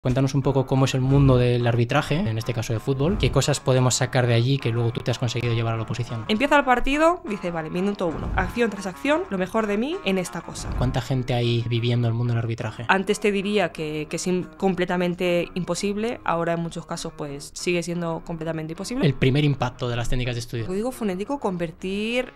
Cuéntanos un poco cómo es el mundo del arbitraje, en este caso de fútbol, qué cosas podemos sacar de allí que luego tú te has conseguido llevar a la oposición. Empieza el partido, dice, vale, minuto 1, acción tras acción, lo mejor de mí en esta cosa. ¿Cuánta gente hay viviendo el mundo del arbitraje? Antes te diría que es completamente imposible, ahora en muchos casos pues sigue siendo completamente imposible. El primer impacto de las técnicas de estudio. Código fonético, convertir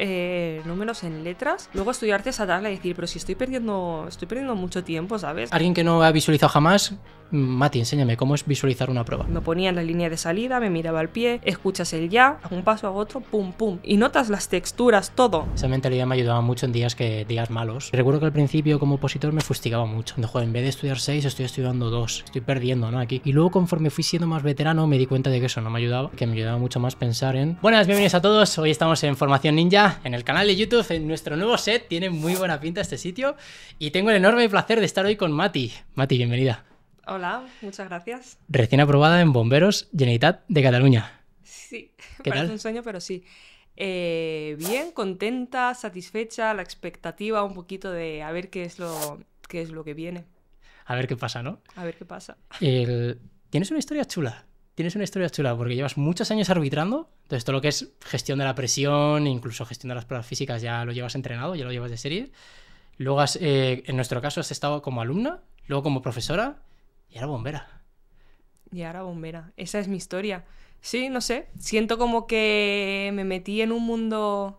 números en letras, luego estudiarte esa tabla y decir, pero si estoy perdiendo mucho tiempo, ¿sabes? Alguien que no ha visualizado jamás, Mati, enséñame, ¿cómo es visualizar una prueba? Me ponía en la línea de salida, me miraba al pie, escuchas el ya, hago un paso, hago otro, pum, pum. Y notas las texturas, todo. Esa mentalidad me ayudaba mucho en días malos. Recuerdo que al principio como opositor me fustigaba mucho. De, joder, en vez de estudiar 6, estoy estudiando 2. Estoy perdiendo, ¿no? Aquí. Y luego conforme fui siendo más veterano me di cuenta de que eso no me ayudaba, que me ayudaba mucho más pensar en... Buenas, bienvenidos a todos. Hoy estamos en Formación Ninja, en el canal de YouTube, en nuestro nuevo set. Tiene muy buena pinta este sitio. Y tengo el enorme placer de estar hoy con Mati. Mati, bienvenida. Hola, muchas gracias. Recién aprobada en Bomberos Generalitat de Cataluña. Sí, ¿Qué parece tal? un sueño, pero sí. Bien, contenta, satisfecha, la expectativa un poquito de a ver qué es lo que viene. A ver qué pasa, ¿no? A ver qué pasa. Tienes una historia chula. Tienes una historia chula porque llevas muchos años arbitrando. Entonces, todo lo que es gestión de la presión, incluso gestión de las pruebas físicas, ya lo llevas entrenado, ya lo llevas de serie. Luego, en nuestro caso, has estado como alumna, luego como profesora y ahora bombera. Y ahora bombera. Esa es mi historia. Sí, no sé. Siento como que me metí en un mundo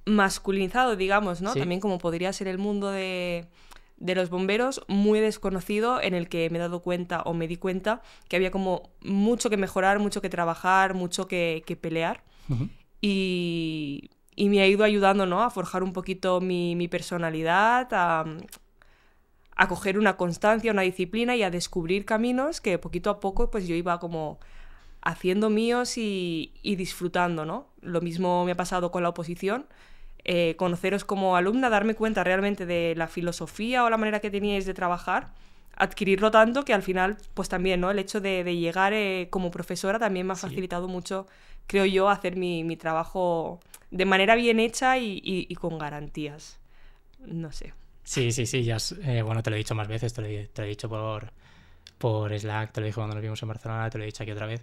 masculinizado, digamos, ¿no? Sí. También como podría ser el mundo de los bomberos, muy desconocido, en el que me he dado cuenta o me di cuenta que había como mucho que mejorar, mucho que trabajar, mucho que pelear. Uh-huh. Y me ha ido ayudando, ¿no? A forjar un poquito mi personalidad, a coger una constancia, una disciplina y a descubrir caminos que poquito a poco pues yo iba como haciendo míos y disfrutando, ¿no? Lo mismo me ha pasado con la oposición. Conoceros como alumna, darme cuenta realmente de la filosofía o la manera que teníais de trabajar, adquirirlo tanto que al final, pues también, ¿no? El hecho de llegar como profesora también me ha facilitado mucho, creo yo, hacer mi trabajo de manera bien hecha y con garantías. No sé. Sí, ya bueno, te lo he dicho más veces, te lo he dicho por Slack, te lo dije cuando nos vimos en Barcelona, te lo he dicho aquí otra vez.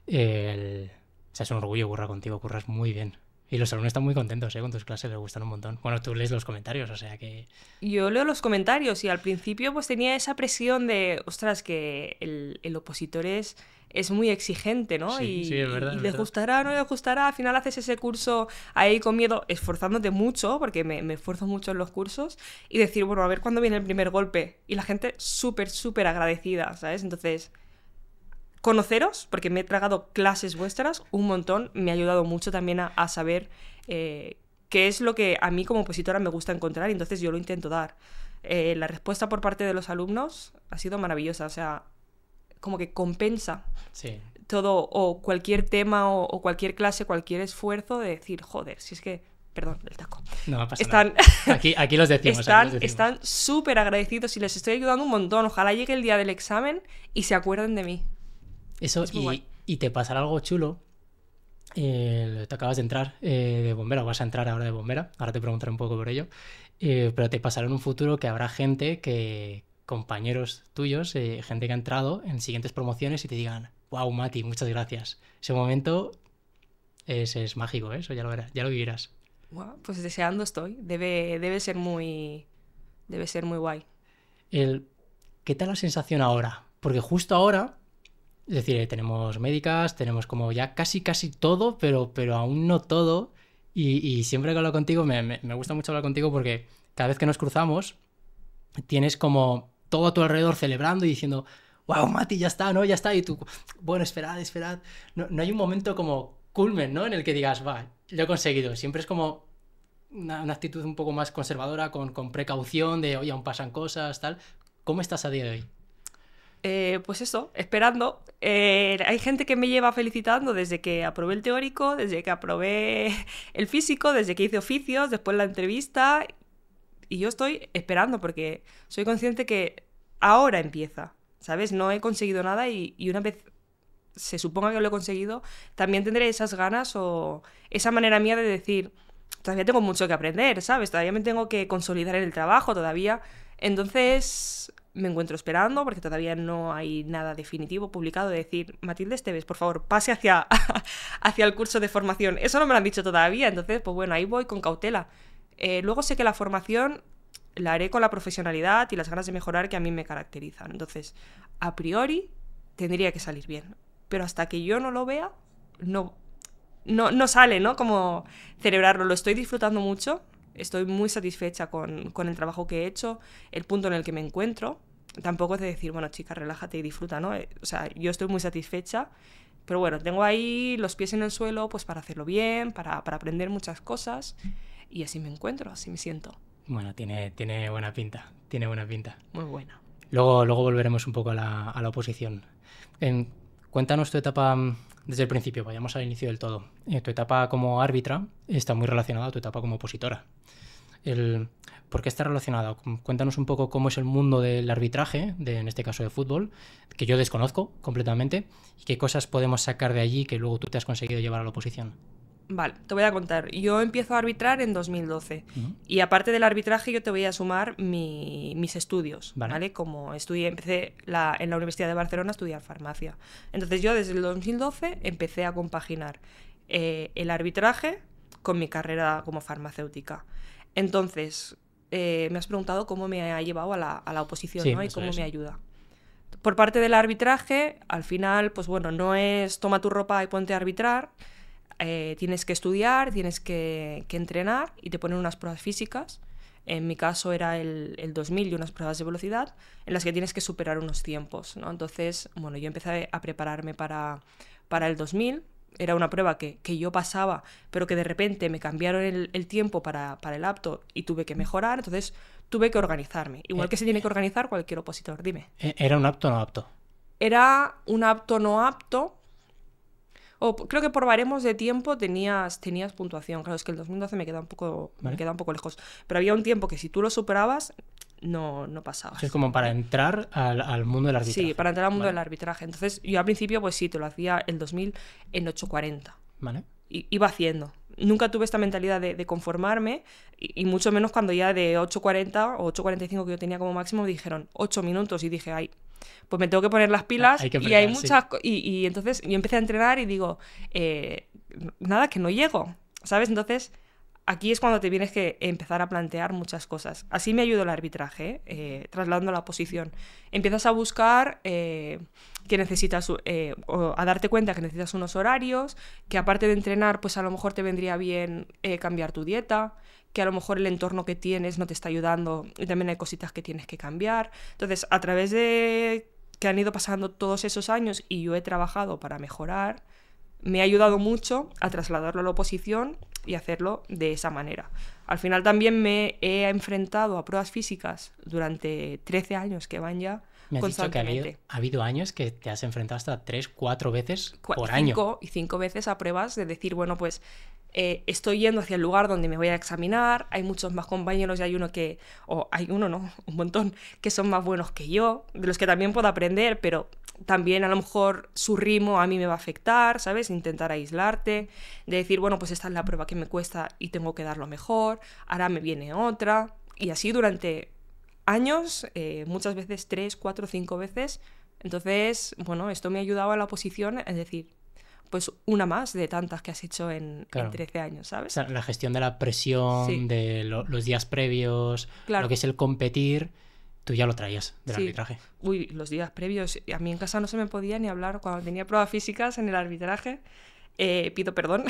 O sea, es un orgullo currar contigo, curras muy bien. Y los alumnos están muy contentos, con tus clases, les gustan un montón. Bueno, tú lees los comentarios, o sea que... Yo leo los comentarios y al principio pues tenía esa presión de, ostras, que el opositor es muy exigente, ¿no? Sí, es verdad. Y les gustará, no les gustará, al final haces ese curso ahí con miedo, esforzándote mucho, porque me esfuerzo mucho en los cursos, y decir, bueno, a ver cuándo viene el primer golpe. Y la gente súper, súper agradecida, ¿sabes? Entonces... conoceros, porque me he tragado clases vuestras un montón, me ha ayudado mucho también a saber qué es lo que a mí como opositora me gusta encontrar, y entonces yo lo intento dar. La respuesta por parte de los alumnos ha sido maravillosa, o sea, como que compensa todo, o cualquier tema, o cualquier clase, cualquier esfuerzo de decir, joder, si es que... Perdón, el taco. No pasa nada. Aquí los decimos. Están súper agradecidos y les estoy ayudando un montón. Ojalá llegue el día del examen y se acuerden de mí. Eso, y te pasará algo chulo. Te acabas de entrar de bombera, o vas a entrar ahora de bombera. Ahora te preguntaré un poco por ello. Pero te pasará en un futuro que habrá gente compañeros tuyos, gente que ha entrado en siguientes promociones y te digan, wow, Mati, muchas gracias. Ese momento es mágico, eso ya lo verás, ya lo vivirás. Wow, pues deseando estoy. Debe ser muy guay. ¿Qué tal la sensación ahora? Porque justo ahora... Es decir, tenemos médicas, tenemos como ya casi todo, pero aún no todo. Y siempre que hablo contigo, me gusta mucho hablar contigo porque cada vez que nos cruzamos, tienes como todo a tu alrededor celebrando y diciendo, wow, Mati, ya está, ¿no? Ya está. Y tú, bueno, esperad. No hay un momento como culmen, ¿no? En el que digas, va, lo he conseguido. Siempre es como una actitud un poco más conservadora, con precaución, de, oye, aún pasan cosas, tal. ¿Cómo estás a día de hoy? Pues eso, esperando. Hay gente que me lleva felicitando desde que aprobé el teórico, desde que aprobé el físico, desde que hice oficios, después la entrevista. Y yo estoy esperando porque soy consciente que ahora empieza, ¿sabes? No he conseguido nada y una vez se suponga que lo he conseguido, también tendré esas ganas o esa manera mía de decir, todavía tengo mucho que aprender, ¿sabes? Todavía me tengo que consolidar en el trabajo, todavía. Entonces... me encuentro esperando, porque todavía no hay nada definitivo publicado, de decir, Matilde Esteves, por favor, pase hacia el curso de formación. Eso no me lo han dicho todavía, entonces, pues bueno, ahí voy con cautela. Luego sé que la formación la haré con la profesionalidad y las ganas de mejorar que a mí me caracterizan. Entonces, a priori, tendría que salir bien. Pero hasta que yo no lo vea, no sale, ¿no? Como celebrarlo. Lo estoy disfrutando mucho. Estoy muy satisfecha con el trabajo que he hecho, el punto en el que me encuentro. Tampoco es de decir, bueno, chica, relájate y disfruta, ¿no? O sea, yo estoy muy satisfecha, pero bueno, tengo ahí los pies en el suelo pues para hacerlo bien, para aprender muchas cosas, y así me encuentro, así me siento. Bueno, tiene buena pinta, tiene buena pinta. Muy buena. Luego volveremos un poco a la oposición. Cuéntanos tu etapa desde el principio, vayamos al inicio del todo. Tu etapa como árbitra está muy relacionada a tu etapa como opositora. ¿Por qué está relacionada? Cuéntanos un poco cómo es el mundo del arbitraje, en este caso de fútbol, que yo desconozco completamente, y qué cosas podemos sacar de allí que luego tú te has conseguido llevar a la oposición. Vale, te voy a contar. Yo empiezo a arbitrar en 2012 y aparte del arbitraje yo te voy a sumar mis estudios, ¿vale? Como empecé en la Universidad de Barcelona a estudiar farmacia. Entonces yo desde el 2012 empecé a compaginar el arbitraje con mi carrera como farmacéutica. Entonces, me has preguntado cómo me ha llevado a la oposición, sí, ¿no? Y cómo me ayuda. Por parte del arbitraje, al final, pues bueno, no es toma tu ropa y ponte a arbitrar. Tienes que estudiar, tienes que entrenar y te ponen unas pruebas físicas. En mi caso era el 2000 y unas pruebas de velocidad en las que tienes que superar unos tiempos, ¿no? Entonces, bueno, yo empecé a prepararme para el 2000. Era una prueba que yo pasaba, pero que de repente me cambiaron el tiempo para el apto y tuve que mejorar, entonces tuve que organizarme. Igual que se tiene que organizar cualquier opositor, dime. ¿Era un apto o no apto? Era un apto no apto. Creo que por baremos de tiempo tenías puntuación. Claro, es que el 2012 me queda un poco lejos. Pero había un tiempo que si tú lo superabas, no pasabas. Es como para entrar al mundo del arbitraje. Sí, para entrar al mundo del arbitraje. Entonces, yo al principio, pues sí, te lo hacía el 2000 en 8:40. Vale. Iba haciendo. Nunca tuve esta mentalidad de conformarme, y mucho menos cuando ya de 8:40 o 8:45 que yo tenía como máximo, me dijeron 8 minutos y dije, ay, pues me tengo que poner las pilas. Y hay muchas y entonces yo empecé a entrenar y digo, nada, que no llego, ¿sabes? Entonces aquí es cuando te tienes que empezar a plantear muchas cosas. Así me ayudó el arbitraje, trasladando la posición. Empiezas a buscar que necesitas, o a darte cuenta que necesitas unos horarios, que aparte de entrenar, pues a lo mejor te vendría bien cambiar tu dieta, que a lo mejor el entorno que tienes no te está ayudando y también hay cositas que tienes que cambiar. Entonces, a través de que han ido pasando todos esos años y yo he trabajado para mejorar, me ha ayudado mucho a trasladarlo a la oposición y hacerlo de esa manera. Al final también me he enfrentado a pruebas físicas durante 13 años que van ya. Me has dicho que ha habido años que te has enfrentado hasta 3-4 veces por año. 5 veces a pruebas de decir, bueno, pues estoy yendo hacia el lugar donde me voy a examinar, hay muchos más compañeros y un montón que son más buenos que yo, de los que también puedo aprender, pero también a lo mejor su ritmo a mí me va a afectar, ¿sabes? Intentar aislarte, de decir, bueno, pues esta es la prueba que me cuesta y tengo que dar lo mejor, ahora me viene otra, y así durante años, muchas veces 3, 4, 5 veces. Entonces, bueno, esto me ha ayudado a la oposición, es decir, pues una más de tantas que has hecho en 13 años, ¿sabes? O sea, la gestión de la presión, sí, de los días previos, claro, lo que es el competir, tú ya lo traías del arbitraje. Uy, los días previos, a mí en casa no se me podía ni hablar cuando tenía pruebas físicas en el arbitraje. Pido perdón.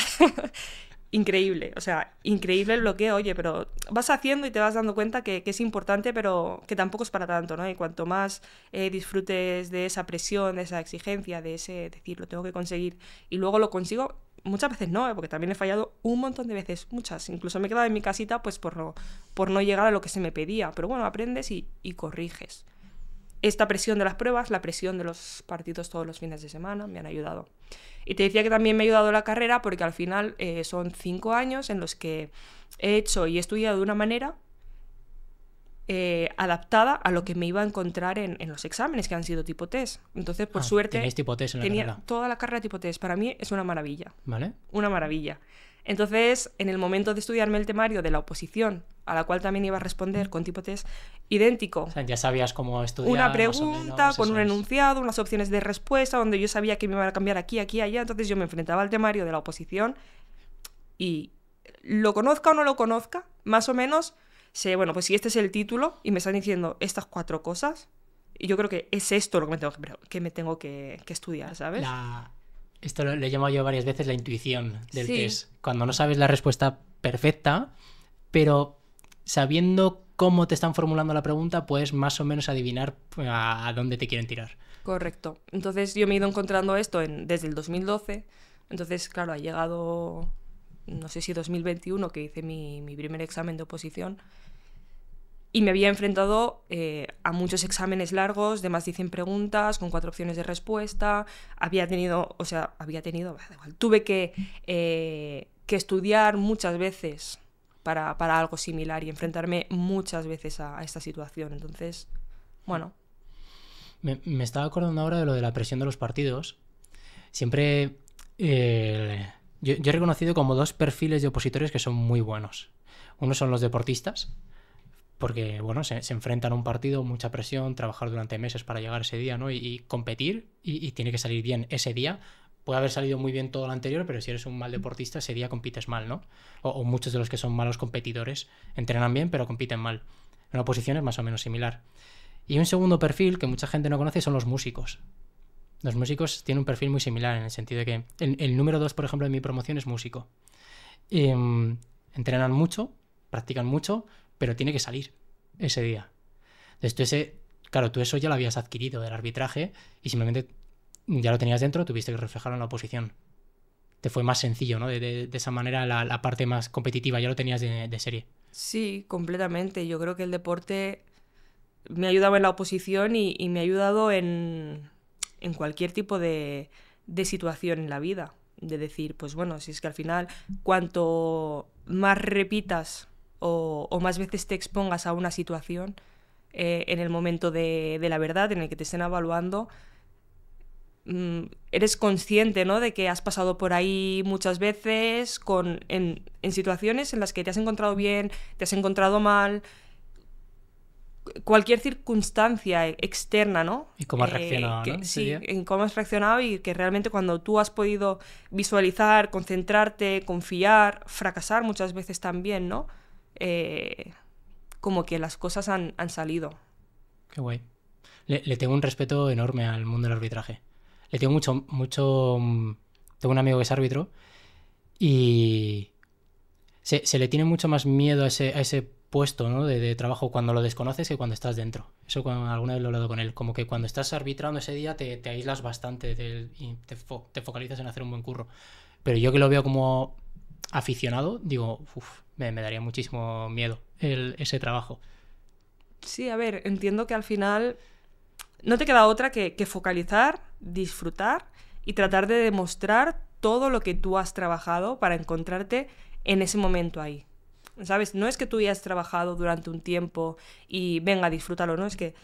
Increíble, o sea, increíble el bloqueo, oye, pero vas haciendo y te vas dando cuenta que es importante, pero que tampoco es para tanto, ¿no? Y cuanto más disfrutes de esa presión, de esa exigencia, de ese decir, lo tengo que conseguir, y luego lo consigo, muchas veces no, porque también he fallado un montón de veces, muchas, incluso me he quedado en mi casita pues por no llegar a lo que se me pedía, pero bueno, aprendes y corriges. Esta presión de las pruebas, la presión de los partidos todos los fines de semana me han ayudado. Y te decía que también me ha ayudado la carrera porque al final son 5 años en los que he hecho y he estudiado de una manera adaptada a lo que me iba a encontrar en los exámenes, que han sido tipo test. Entonces, por suerte, ¿tenéis tipo test en la tenía carrera? Toda la carrera tipo test. Para mí es una maravilla. ¿Vale? Una maravilla. Entonces, en el momento de estudiarme el temario de la oposición, a la cual también iba a responder con tipo test idéntico, O sea, ya sabías cómo estudiar. una más o pregunta menos, con eso un es. enunciado, unas opciones de respuesta, donde yo sabía que me iban a cambiar aquí, aquí, allá. Entonces yo me enfrentaba al temario de la oposición y lo conozca o no lo conozca, más o menos sé, bueno, pues si este es el título y me están diciendo estas 4 cosas, y yo creo que es esto lo que me tengo que estudiar, ¿sabes? Esto lo he llamado yo varias veces la intuición del Sí. test. Cuando no sabes la respuesta perfecta, pero sabiendo cómo te están formulando la pregunta, puedes más o menos adivinar a dónde te quieren tirar. Correcto. Entonces yo me he ido encontrando esto desde el 2012. Entonces, claro, ha llegado, no sé si 2021, que hice mi primer examen de oposición. Y me había enfrentado a muchos exámenes largos de más de 100 preguntas, con 4 opciones de respuesta. Tuve que estudiar muchas veces para algo similar y enfrentarme muchas veces a esta situación. Entonces, bueno. Me estaba acordando ahora de lo de la presión de los partidos. Siempre yo he reconocido como 2 perfiles de opositores que son muy buenos. Uno son los deportistas, porque bueno, se enfrentan a un partido, mucha presión, trabajar durante meses para llegar ese día, ¿no? Y competir, y tiene que salir bien ese día. Puede haber salido muy bien todo lo anterior, pero si eres un mal deportista, ese día compites mal, ¿no? O muchos de los que son malos competidores entrenan bien, pero compiten mal. En la oposición es más o menos similar. Y un segundo perfil que mucha gente no conoce son los músicos. Los músicos tienen un perfil muy similar, en el sentido de que el número 2, por ejemplo, de mi promoción es músico. Entrenan mucho, practican mucho, pero tiene que salir ese día. Entonces tú eso ya lo habías adquirido del arbitraje y simplemente ya lo tenías dentro, tuviste que reflejarlo en la oposición. Te fue más sencillo, ¿no? De esa manera la parte más competitiva ya lo tenías de serie. Sí, completamente. Yo creo que el deporte me ha ayudado en la oposición y me ha ayudado en cualquier tipo de situación en la vida. De decir, pues bueno, si es que al final cuanto más repitas o más veces te expongas a una situación en el momento de la verdad, en el que te estén evaluando, eres consciente, ¿no?, de que has pasado por ahí muchas veces en situaciones en las que te has encontrado bien, te has encontrado mal, cualquier circunstancia externa, ¿no? Y cómo has reaccionado, ¿no? Sí, en cómo has reaccionado, y que realmente cuando tú has podido visualizar, concentrarte, confiar, fracasar muchas veces también, ¿no? Como que las cosas han salido. Qué guay. Le tengo un respeto enorme al mundo del arbitraje. Le tengo mucho... Tengo un amigo que es árbitro y se le tiene mucho más miedo a ese puesto, ¿no?, de trabajo cuando lo desconoces que cuando estás dentro. Eso alguna vez lo he hablado con él. Como que cuando estás arbitrando ese día te aíslas bastante y te focalizas en hacer un buen curro. Pero yo que lo veo como aficionado, digo, me daría muchísimo miedo ese trabajo. Sí, a ver, entiendo que al final no te queda otra que focalizar, disfrutar y tratar de demostrar todo lo que tú has trabajado para encontrarte en ese momento ahí. ¿Sabes? No es que tú ya has trabajado durante un tiempo y venga, disfrútalo, ¿no? Es que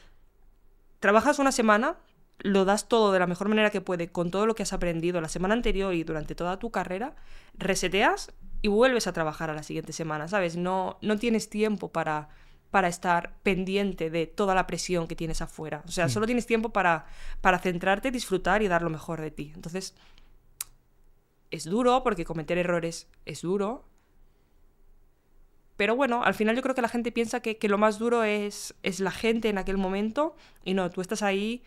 trabajas una semana, lo das todo de la mejor manera que puede, con todo lo que has aprendido la semana anterior y durante toda tu carrera, reseteas y vuelves a trabajar a la siguiente semana, ¿sabes? No tienes tiempo para estar pendiente de toda la presión que tienes afuera. O sea, solo tienes tiempo para centrarte, disfrutar y dar lo mejor de ti. Entonces, es duro, porque cometer errores es duro. Pero bueno, al final yo creo que la gente piensa que lo más duro es la gente en aquel momento, y no, tú estás ahí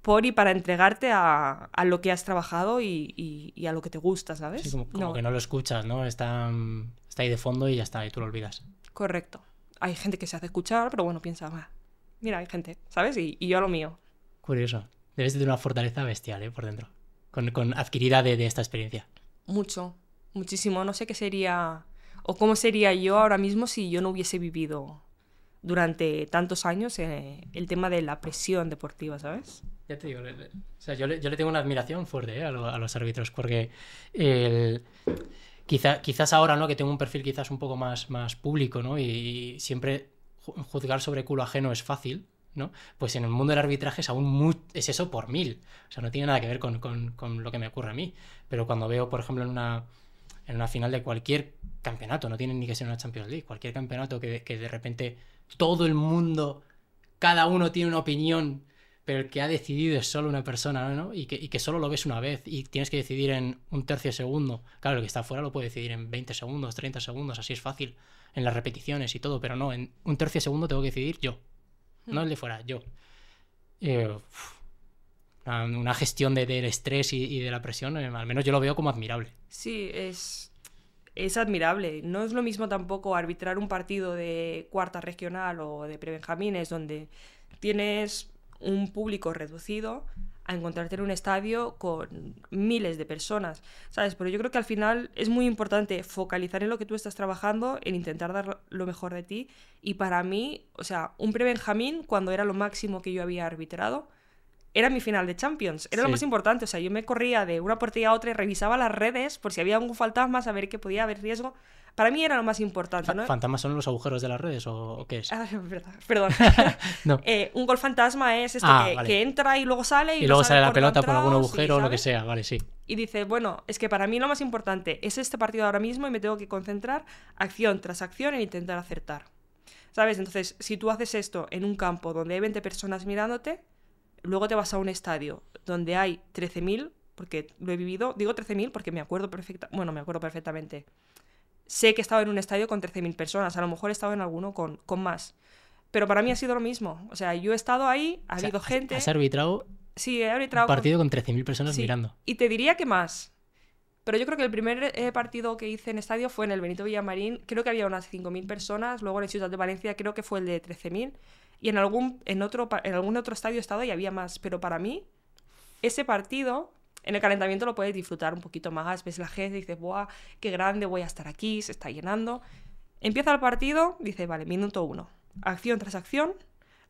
por y para entregarte a lo que has trabajado y a lo que te gusta, ¿sabes? Sí, como que no lo escuchas, ¿no? Está ahí de fondo y ya está, y tú lo olvidas. Correcto. Hay gente que se hace escuchar, pero bueno, piensa, mira, hay gente, ¿sabes? Y yo a lo mío. Curioso. Debes de tener una fortaleza bestial, por dentro. Con adquirida de esta experiencia. Mucho, muchísimo. No sé qué sería o cómo sería yo ahora mismo si yo no hubiese vivido durante tantos años el tema de la presión deportiva, ¿sabes? Ya te digo, yo le tengo una admiración fuerte a los árbitros, porque quizás ahora, ¿no?, que tengo un perfil quizás un poco más público, ¿no?, y siempre juzgar sobre culo ajeno es fácil, ¿no? Pues en el mundo del arbitraje es eso por 1000. O sea, no tiene nada que ver con lo que me ocurre a mí. Pero cuando veo, por ejemplo, en una final de cualquier campeonato, no tiene ni que ser una Champions League, cualquier campeonato que de repente todo el mundo, cada uno tiene una opinión, pero el que ha decidido es solo una persona, ¿no? Y que solo lo ves una vez y tienes que decidir en un tercio de segundo. Claro, el que está afuera lo puede decidir en 20 segundos, 30 segundos, así es fácil, en las repeticiones y todo, pero no, en un tercio de segundo tengo que decidir yo, no el de fuera, yo. Una gestión del estrés y de la presión, al menos yo lo veo como admirable. Sí, es admirable. No es lo mismo tampoco arbitrar un partido de cuarta regional o de prebenjamines donde tienes un público reducido a encontrarte en un estadio con miles de personas, ¿sabes? Pero yo creo que al final es muy importante focalizar en lo que tú estás trabajando, en intentar dar lo mejor de ti. Y para mí, o sea, un prebenjamín, cuando era lo máximo que yo había arbitrado, era mi final de Champions, era lo más importante. O sea, yo me corría de una portería a otra y revisaba las redes por si había algún fantasma, saber que podía haber riesgo. Para mí era lo más importante, ¿no? ¿Fantasmas son los agujeros de las redes o qué es? Ah, perdón. No. Un gol fantasma es esto vale. que entra y luego sale. Y luego sale la pelota por algún sí, agujero o lo que ¿sabes? sea, vale, sí. Y dice, bueno, es que para mí lo más importante es este partido ahora mismo y me tengo que concentrar acción tras acción en intentar acertar. ¿Sabes? Entonces, si tú haces esto en un campo donde hay 20 personas mirándote, luego te vas a un estadio donde hay 13.000, porque lo he vivido, digo 13.000 porque me acuerdo perfectamente. Sé que he estado en un estadio con 13.000 personas, a lo mejor he estado en alguno con más. Pero para mí ha sido lo mismo. O sea, yo he estado ahí, ha habido gente... ¿Has arbitrado? Sí, he arbitrado... Un partido con 13.000 personas mirando. Y te diría que más. Pero yo creo que el primer partido que hice en estadio fue en el Benito Villamarín. Creo que había unas 5.000 personas. Luego en el Ciutat de Valencia creo que fue el de 13.000. Y en algún otro estadio he estado y había más. Pero para mí, ese partido, en el calentamiento lo puedes disfrutar un poquito más. Ves la gente y dices, ¡buah, qué grande, voy a estar aquí! Se está llenando. Empieza el partido, dices, vale, minuto 1. Acción tras acción,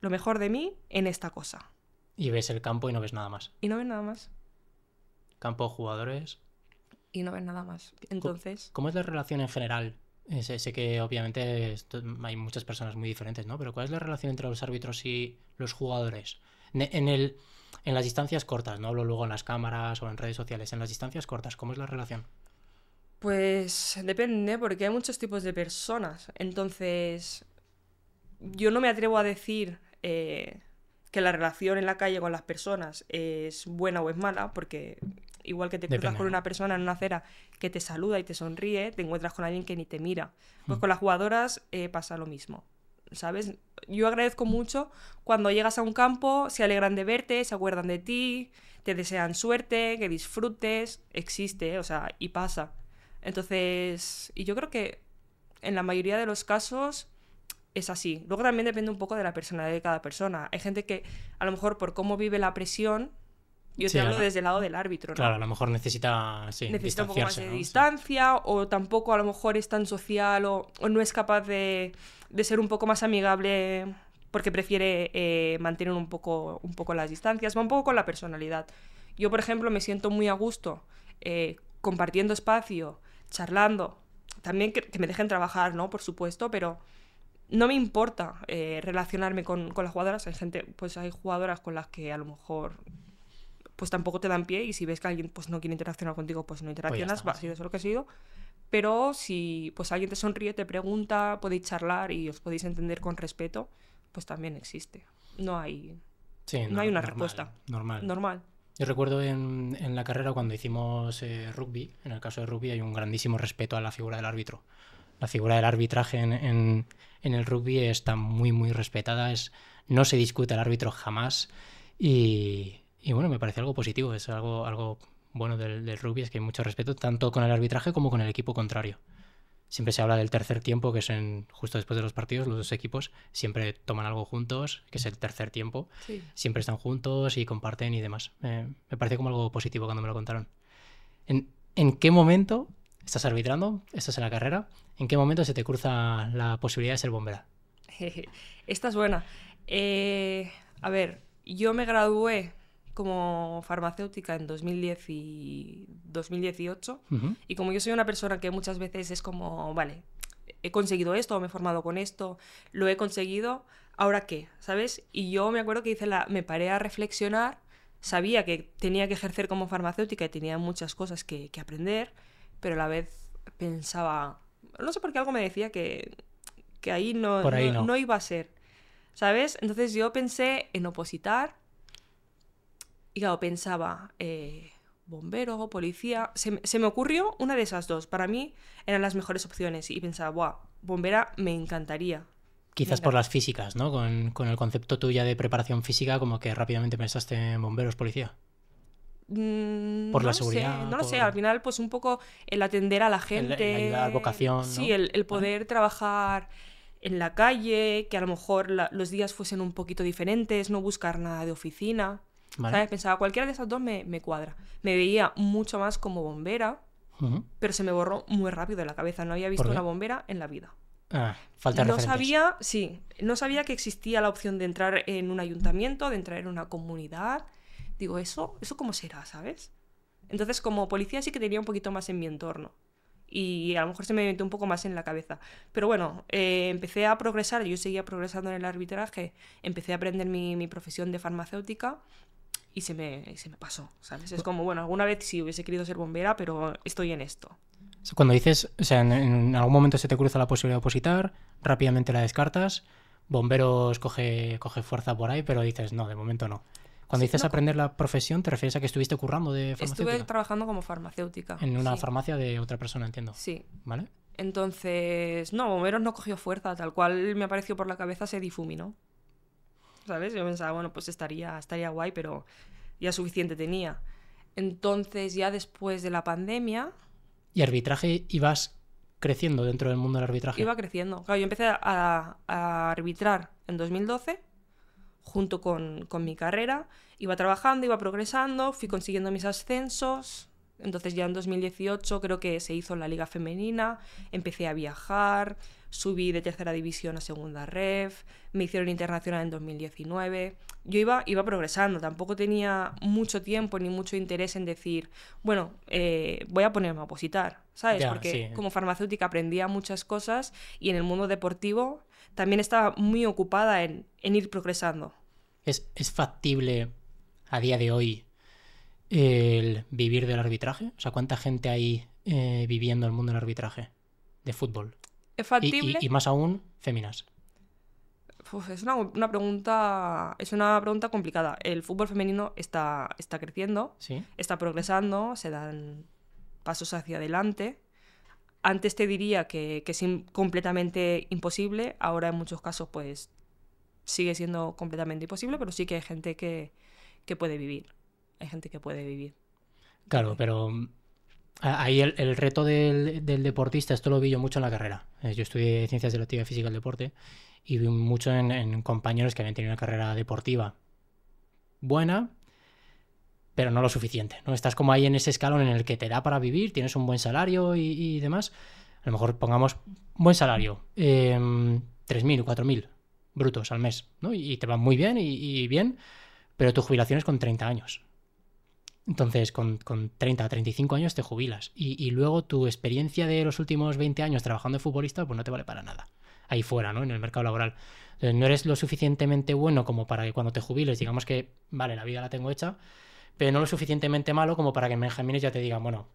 lo mejor de mí en esta cosa. Y ves el campo y no ves nada más. Y no ves nada más. Campo, jugadores... Y no ves nada más. Entonces... ¿Cómo es la relación en general? Sé que obviamente hay muchas personas muy diferentes, ¿no? Pero ¿cuál es la relación entre los árbitros y los jugadores? En las distancias cortas, no hablo luego en las cámaras o en redes sociales. En las distancias cortas, ¿cómo es la relación? Pues depende, porque hay muchos tipos de personas. Entonces, yo no me atrevo a decir que la relación en la calle con las personas es buena o es mala, porque igual que te cruzas con una persona en una acera que te saluda y te sonríe, te encuentras con alguien que ni te mira. Pues con las jugadoras pasa lo mismo, ¿sabes? Yo agradezco mucho cuando llegas a un campo, se alegran de verte, se acuerdan de ti, te desean suerte, que disfrutes, existe, o sea, y pasa. Entonces, y yo creo que en la mayoría de los casos es así. Luego también depende un poco de la personalidad de cada persona. Hay gente que a lo mejor por cómo vive la presión, yo te hablo desde el lado del árbitro, ¿no? Claro, a lo mejor necesita un poco más de ¿no? distancia, o tampoco a lo mejor es tan social o no es capaz de ser un poco más amigable porque prefiere mantener un poco las distancias. Va un poco con la personalidad. Yo, por ejemplo, me siento muy a gusto compartiendo espacio, charlando. También que me dejen trabajar, ¿no? Por supuesto, pero no me importa relacionarme con las jugadoras. Hay jugadoras con las que a lo mejor pues tampoco te dan pie, y si ves que alguien pues no quiere interaccionar contigo, pues no interaccionas, va, ha sido eso lo que ha sido. Pero si pues alguien te sonríe, te pregunta, podéis charlar y os podéis entender con respeto, pues también existe. No hay una respuesta. Normal. Yo recuerdo en la carrera cuando hicimos rugby, en el caso de rugby hay un grandísimo respeto a la figura del árbitro. La figura del arbitraje en el rugby está muy, muy respetada. No se discute el árbitro jamás. Y bueno, me parece algo positivo. Es algo bueno del rugby, es que hay mucho respeto tanto con el arbitraje como con el equipo contrario. Siempre se habla del tercer tiempo, que es justo después de los partidos, los dos equipos siempre toman algo juntos, que es el tercer tiempo. Sí. Siempre están juntos y comparten y demás. Me parece como algo positivo cuando me lo contaron. ¿En qué momento estás arbitrando? Estás en la carrera. ¿En qué momento se te cruza la posibilidad de ser bombera? Esta es buena. A ver, yo me gradué como farmacéutica en 2010 y 2018 y como yo soy una persona que muchas veces es como, vale, he conseguido esto, me he formado con esto, lo he conseguido, ¿ahora qué? ¿Sabes? Y yo me acuerdo que me paré a reflexionar, sabía que tenía que ejercer como farmacéutica y tenía muchas cosas que aprender, pero a la vez pensaba, no sé por qué algo me decía que ahí Por ahí no. no iba a ser, ¿sabes? Entonces yo pensé en opositar y claro, pensaba, bombero, policía, se me ocurrió una de esas dos, para mí eran las mejores opciones y pensaba, buah, bombera me encantaría. Quizás por las físicas, ¿no? Con el concepto tuya de preparación física, como que rápidamente pensaste en bomberos, policía. Por la No lo sé, seguridad, no lo sé. por Al final, pues un poco el atender a la el ayudar, gente. vocación, Sí, ¿no? el ¿Vale? poder trabajar en la calle, que a lo mejor los días fuesen un poquito diferentes, no buscar nada de oficina. ¿Vale? ¿Sabes? Pensaba, cualquiera de esas dos me cuadra. Me veía mucho más como bombera, Ujú. pero se me borró muy rápido de la cabeza. No había visto ¿Por una qué? bombera en la vida. Ah, falta de No referentes. sabía, sí, no sabía que existía la opción de entrar en un ayuntamiento, de entrar en una comunidad. Digo, ¿eso cómo será, sabes? Entonces, como policía sí que tenía un poquito más en mi entorno. Y a lo mejor se me metió un poco más en la cabeza. Pero bueno, empecé a progresar, yo seguía progresando en el arbitraje, empecé a aprender mi profesión de farmacéutica y se me pasó, ¿sabes? Es como, bueno, alguna vez sí hubiese querido ser bombera, pero estoy en esto. Cuando dices, o sea, en algún momento se te cruza la posibilidad de opositar, rápidamente la descartas, bomberos coge fuerza por ahí, pero dices, no, de momento no. Cuando Sí, dices no, aprender la profesión, ¿te refieres a que estuviste currando de estuve farmacéutica? trabajando como farmacéutica, En una sí, farmacia de otra persona, entiendo. sí. ¿Vale? Entonces, no, bomberos no cogió fuerza, tal cual me apareció por la cabeza, se difuminó. ¿Sabes? Yo pensaba, bueno, pues estaría guay, pero ya suficiente tenía. Entonces, ya después de la pandemia, ¿Y arbitraje ibas creciendo dentro del mundo del arbitraje? iba creciendo. Claro, yo empecé a arbitrar en 2012, junto con mi carrera. Iba trabajando, iba progresando, fui consiguiendo mis ascensos. Entonces ya en 2018 creo que se hizo la liga femenina, empecé a viajar, subí de tercera división a segunda ref, me hicieron internacional en 2019. Yo iba progresando, tampoco tenía mucho tiempo ni mucho interés en decir, bueno, voy a ponerme a opositar, ¿sabes? Ya, sí. Porque como farmacéutica aprendía muchas cosas y en el mundo deportivo también estaba muy ocupada en ir progresando. ¿Es factible a día de hoy el vivir del arbitraje? O sea, ¿cuánta gente hay viviendo el mundo del arbitraje de fútbol? ¿Es factible? Y más aún, féminas. Uf, es una pregunta complicada. El fútbol femenino está creciendo, ¿Sí? está progresando, se dan pasos hacia adelante. Antes te diría que es completamente imposible, ahora en muchos casos pues sigue siendo completamente imposible, pero sí que hay gente que puede vivir. Hay gente que puede vivir. Claro, pero ahí el reto del deportista, esto lo vi yo mucho en la carrera. Yo estudié Ciencias de la Actividad Física y el Deporte y vi mucho en compañeros que habían tenido una carrera deportiva buena, pero no lo suficiente, ¿no? Estás como ahí en ese escalón en el que te da para vivir, tienes un buen salario y demás. A lo mejor pongamos buen salario, 3.000, 4.000 brutos al mes, ¿no? Y te va muy bien y bien, pero tu jubilación es con 30 años. Entonces, con 30 a 35 años te jubilas. Y luego tu experiencia de los últimos 20 años trabajando de futbolista, pues no te vale para nada. Ahí fuera, ¿no? En el mercado laboral. Entonces, no eres lo suficientemente bueno como para que cuando te jubiles, digamos que, vale, la vida la tengo hecha, pero no lo suficientemente malo como para que en Benjamines ya te digan, bueno,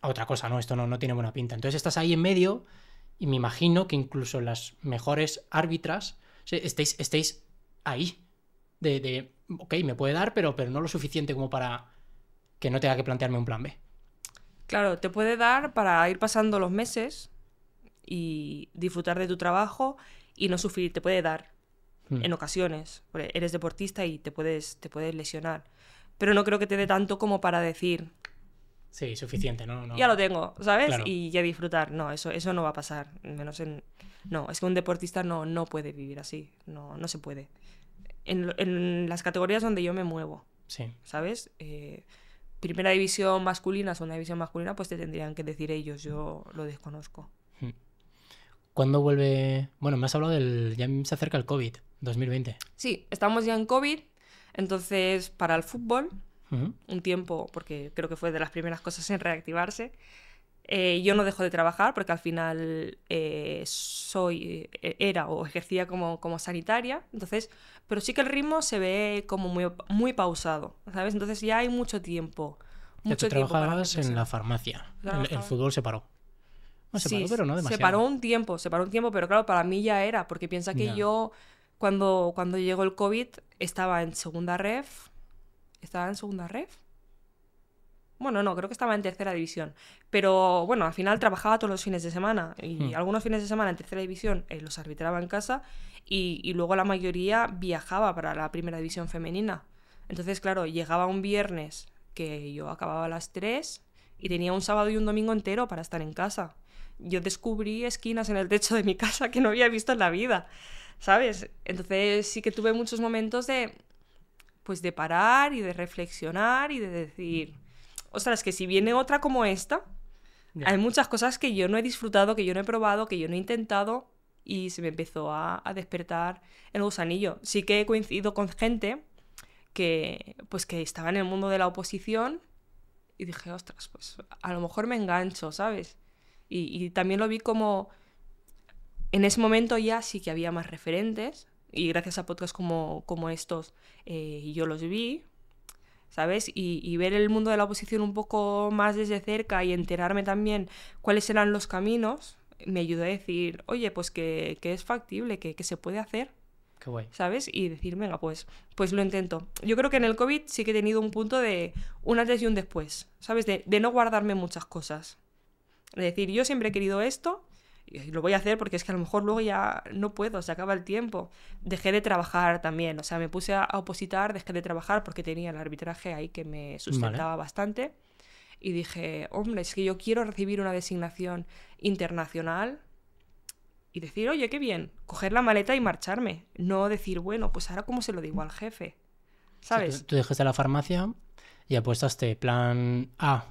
otra cosa, ¿no? Esto no tiene buena pinta. Entonces estás ahí en medio y me imagino que incluso las mejores árbitras estéis ahí. Ok, me puede dar, pero no lo suficiente como para que no tenga que plantearme un plan B. Claro, te puede dar para ir pasando los meses y disfrutar de tu trabajo y no sufrir, te puede dar en ocasiones, porque eres deportista y te puedes lesionar. Pero no creo que te dé tanto como para decir, Sí, suficiente, ¿no? ya lo tengo, ¿sabes? Claro. Y ya disfrutar. No, eso no va a pasar. Menos en. No, es que un deportista no puede vivir así. No se puede. En las categorías donde yo me muevo, Sí. ¿sabes? Primera división masculina, segunda división masculina, pues te tendrían que decir ellos, yo lo desconozco. ¿Cuándo vuelve? Bueno, me has hablado ya se acerca el COVID, 2020. Sí, estamos ya en COVID, entonces para el fútbol, Uh-huh. un tiempo, porque creo que fue de las primeras cosas en reactivarse, yo no dejo de trabajar porque al final era o ejercía como sanitaria, entonces, pero sí que el ritmo se ve como muy pausado, ¿sabes? Entonces ya hay mucho tiempo. Ya tú Mucho tiempo para trabajabas en la reflexionar. farmacia. El Trabajaba. fútbol se paró. No, se paró, Sí, pero no se demasiado. paró un tiempo, pero claro, para mí ya era, porque piensa que Ya. yo, cuando llegó el COVID, estaba en segunda ref. ¿Estaba en segunda ref? Bueno, no, creo que estaba en tercera división. Pero bueno, al final trabajaba todos los fines de semana. Y algunos fines de semana en tercera división los arbitraba en casa. Y luego la mayoría viajaba para la primera división femenina. Entonces, claro, llegaba un viernes que yo acababa a las 3 y tenía un sábado y un domingo entero para estar en casa. Yo descubrí esquinas en el techo de mi casa que no había visto en la vida, ¿sabes? Entonces sí que tuve muchos momentos pues de parar y de reflexionar y de decir, ostras, que si viene otra como esta, Ya. hay muchas cosas que yo no he disfrutado, que yo no he probado, que yo no he intentado y se me empezó a despertar el gusanillo. Sí que he coincidido con gente pues que estaba en el mundo de la oposición y dije, ostras, pues a lo mejor me engancho, ¿sabes? Y también lo vi como en ese momento ya sí que había más referentes y gracias a podcasts como estos yo los vi, ¿sabes? Y ver el mundo de la oposición un poco más desde cerca y enterarme también cuáles eran los caminos, me ayudó a decir, oye, pues que es factible, que se puede hacer, Qué guay. ¿sabes? Y decir, venga, pues lo intento. Yo creo que en el COVID sí que he tenido un punto de un antes y un después, ¿sabes? De no guardarme muchas cosas. De decir, yo siempre he querido esto y lo voy a hacer porque es que a lo mejor luego ya no puedo, se acaba el tiempo. Dejé de trabajar también, o sea, me puse a opositar, dejé de trabajar porque tenía el arbitraje ahí que me sustentaba bastante. Y dije, hombre, es que yo quiero recibir una designación internacional y decir, oye, qué bien, coger la maleta y marcharme. No decir, bueno, pues ahora cómo se lo digo al jefe, Sí, ¿sabes? tú dejaste la farmacia y apuestaste plan A,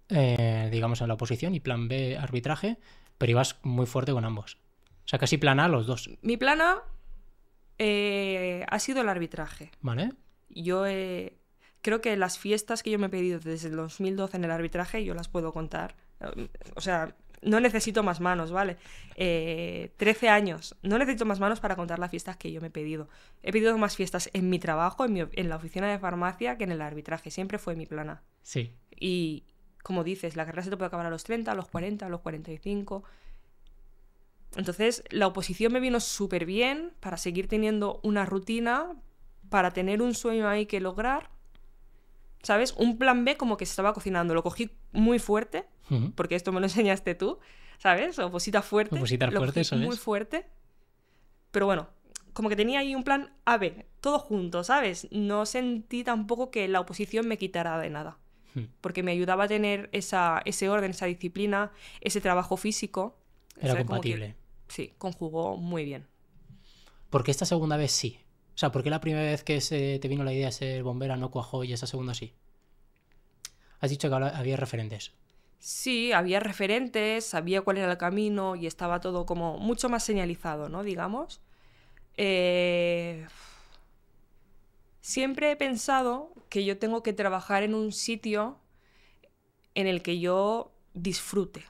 digamos, en la oposición y plan B, arbitraje, pero ibas muy fuerte con ambos. O sea, casi plan A los dos, Mi plan A ha sido el arbitraje. ¿vale? Yo creo que las fiestas que yo me he pedido desde el 2012 en el arbitraje, yo las puedo contar. O sea, no necesito más manos, ¿vale? 13 años. No necesito más manos para contar las fiestas que yo me he pedido. He pedido más fiestas en mi trabajo, en la oficina de farmacia, que en el arbitraje. Siempre fue mi plana. Sí. Y, como dices, la carrera se te puede acabar a los 30, a los 40, a los 45. Entonces, la oposición me vino súper bien para seguir teniendo una rutina, para tener un sueño ahí que lograr, ¿sabes? Un plan B como que se estaba cocinando. Lo cogí muy fuerte, porque esto me lo enseñaste tú, ¿sabes? Oposita fuerte. Opositar lo fuerte, cogí eso muy es. fuerte. Pero bueno, como que tenía ahí un plan AB, todo junto, ¿sabes? No sentí tampoco que la oposición me quitara de nada, porque me ayudaba a tener ese orden, esa disciplina, ese trabajo físico. Era ¿sabes? Como que, compatible. sí, conjugó muy bien. ¿Por qué esta segunda vez sí? O sea, ¿por qué la primera vez que te vino la idea de ser bombera no cuajó y esta segunda sí? Has dicho que había referentes. Sí, había referentes, sabía cuál era el camino y estaba todo como mucho más señalizado, ¿no? Digamos. Siempre he pensado que yo tengo que trabajar en un sitio en el que yo disfrute.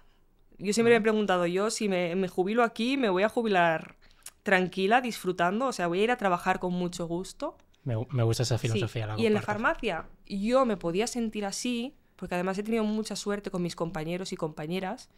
Yo siempre me he preguntado, yo si me jubilo aquí, me voy a jubilar tranquila, disfrutando, o sea, voy a ir a trabajar con mucho gusto. Me gusta esa Sí, filosofía. La y en la comparto. farmacia yo me podía sentir así, porque además he tenido mucha suerte con mis compañeros y compañeras,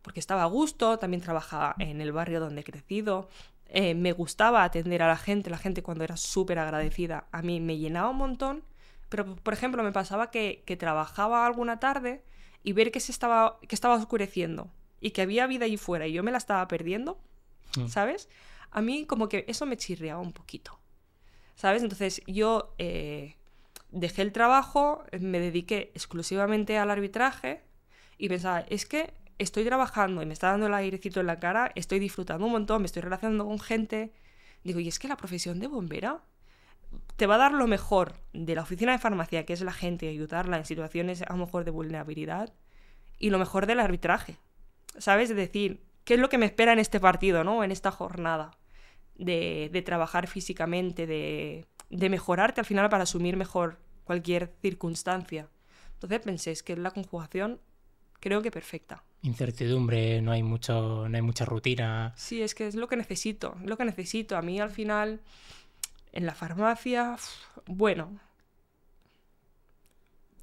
porque estaba a gusto, también trabajaba en el barrio donde he crecido, me gustaba atender a la gente cuando era súper agradecida, a mí me llenaba un montón, pero por ejemplo me pasaba que trabajaba alguna tarde y ver que estaba oscureciendo y que había vida ahí fuera y yo me la estaba perdiendo, ¿sabes? A mí como que eso me chirriaba un poquito, ¿sabes? Entonces yo dejé el trabajo, me dediqué exclusivamente al arbitraje y pensaba, es que estoy trabajando y me está dando el airecito en la cara, estoy disfrutando un montón, me estoy relacionando con gente. Digo, y es que la profesión de bombera te va a dar lo mejor de la oficina de farmacia, que es la gente, ayudarla en situaciones a lo mejor de vulnerabilidad, y lo mejor del arbitraje, ¿sabes? Es decir, ¿qué es lo que me espera en este partido, ¿no? En esta jornada de trabajar físicamente, de mejorarte al final para asumir mejor cualquier circunstancia. Entonces pensé, es que la conjugación creo que perfecta. Incertidumbre, no hay mucha rutina. Sí, es que es lo que necesito, lo que necesito. A mí al final, en la farmacia, bueno,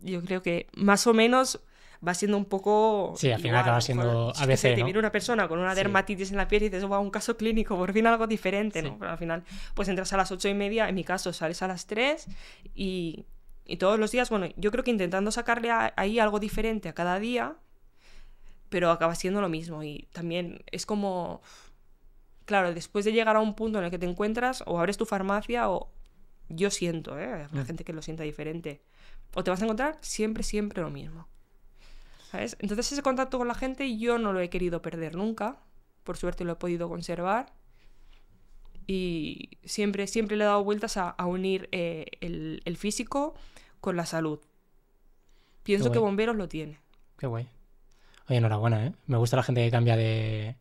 yo creo que más o menos va siendo un poco... Sí, al final igual, acaba a lo siendo mejor, yo qué ABC, sé, te ¿no? viene una persona con una Sí. dermatitis en la piel y dices, va, un caso clínico, por fin algo diferente, ¿no? Sí. Pero al final, pues entras a las 8:30, en mi caso sales a las 3 y todos los días, bueno, yo creo que intentando sacarle ahí algo diferente a cada día, pero acaba siendo lo mismo. Y también es como, claro, después de llegar a un punto en el que te encuentras, o abres tu farmacia, o yo siento, habrá gente que lo sienta diferente, o te vas a encontrar siempre, siempre lo mismo. ¿Sabes? Entonces ese contacto con la gente yo no lo he querido perder nunca. Por suerte lo he podido conservar. Y siempre, siempre le he dado vueltas a unir el físico con la salud. Pienso Qué que guay. Bomberos lo tiene. Qué guay. Oye, enhorabuena, ¿eh? Me gusta la gente que cambia de...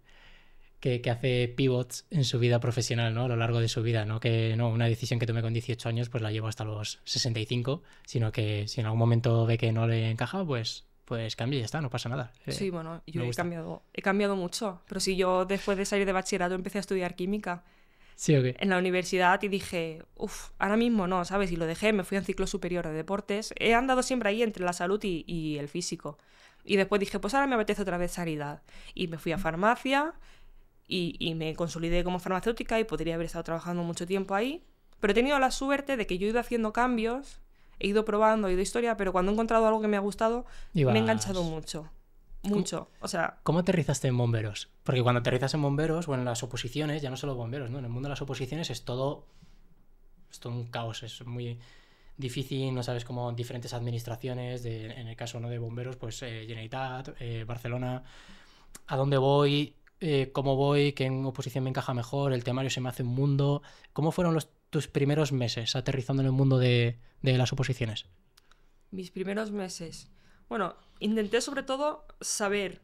Que hace pivots en su vida profesional, ¿no? A lo largo de su vida, ¿no? Que no, una decisión que tomé con 18 años, pues la llevo hasta los 65, sino que si en algún momento ve que no le encaja, pues cambia y ya está, no pasa nada. Sí, bueno, yo me he gusta. cambiado mucho. Pero si yo después de salir de bachillerato empecé a estudiar química ¿Sí o qué? en la universidad y dije, ahora mismo no, ¿sabes? Y lo dejé, me fui a un ciclo superior de deportes. He andado siempre ahí entre la salud y el físico. Y después dije, pues ahora me apetece otra vez sanidad. Y me fui a farmacia y me consolidé como farmacéutica y podría haber estado trabajando mucho tiempo ahí. Pero he tenido la suerte de que yo he ido haciendo cambios, he ido probando, he ido historia, pero cuando he encontrado algo que me ha gustado, me he enganchado mucho. Mucho. O sea, ¿Cómo aterrizaste en bomberos? Porque cuando aterrizas en bomberos o en las oposiciones, ya no solo bomberos, ¿no? En el mundo de las oposiciones es todo un caos, es muy difícil, no sabes cómo diferentes administraciones, en el caso no de bomberos, pues Generalitat, Barcelona, a dónde voy, cómo voy, qué en oposición me encaja mejor, el temario se me hace un mundo. ¿Cómo fueron tus primeros meses aterrizando en el mundo de las oposiciones? mis primeros meses. Bueno, intenté sobre todo saber.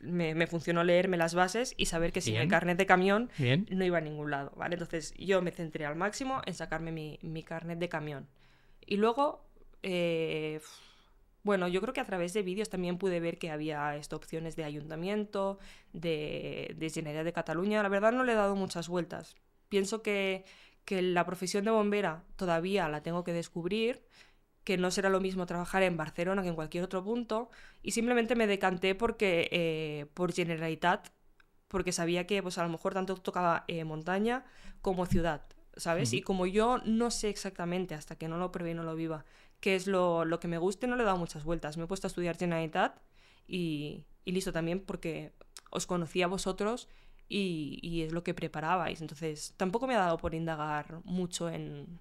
Me funcionó leerme las bases y saber que sin el Bien. carnet de camión Bien. no iba a ningún lado, ¿vale? Entonces yo me centré al máximo en sacarme mi carnet de camión. Y luego, bueno, yo creo que a través de vídeos también pude ver que había opciones de ayuntamiento, de Generalitat de Cataluña. La verdad no le he dado muchas vueltas. Pienso que la profesión de bombera todavía la tengo que descubrir, que no será lo mismo trabajar en Barcelona que en cualquier otro punto, y simplemente me decanté por Generalitat, porque sabía que pues, a lo mejor tanto tocaba montaña como ciudad, ¿sabes? Y como yo no sé exactamente, hasta que no lo pruebe y no lo viva, qué es lo que me guste, no le he dado muchas vueltas. Me he puesto a estudiar Generalitat y listo también, porque os conocí a vosotros y es lo que preparabais. Entonces tampoco me ha dado por indagar mucho en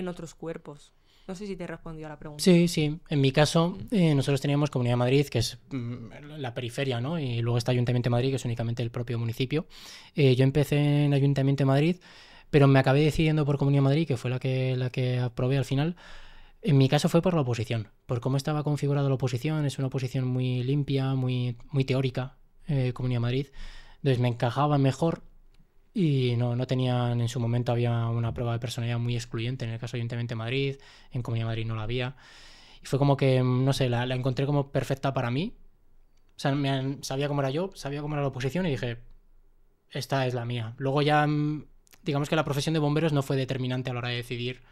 otros cuerpos. No sé si te he respondido a la pregunta. Sí, sí. En mi caso, nosotros teníamos Comunidad de Madrid, que es la periferia, ¿no? Y luego está Ayuntamiento de Madrid, que es únicamente el propio municipio. Yo empecé en Ayuntamiento de Madrid, pero me acabé decidiendo por Comunidad de Madrid, que fue la que aprobé al final. En mi caso fue por la oposición, por cómo estaba configurada la oposición. Es una oposición muy limpia, muy, muy teórica, Comunidad de Madrid. Entonces me encajaba mejor. Y no tenían, en su momento había una prueba de personalidad muy excluyente en el caso de Ayuntamiento de Madrid, en Comunidad de Madrid no la había. Y fue como que, no sé, la encontré como perfecta para mí. O sea, sabía cómo era yo, sabía cómo era la oposición y dije, esta es la mía. Luego ya, digamos que la profesión de bomberos no fue determinante a la hora de decidir.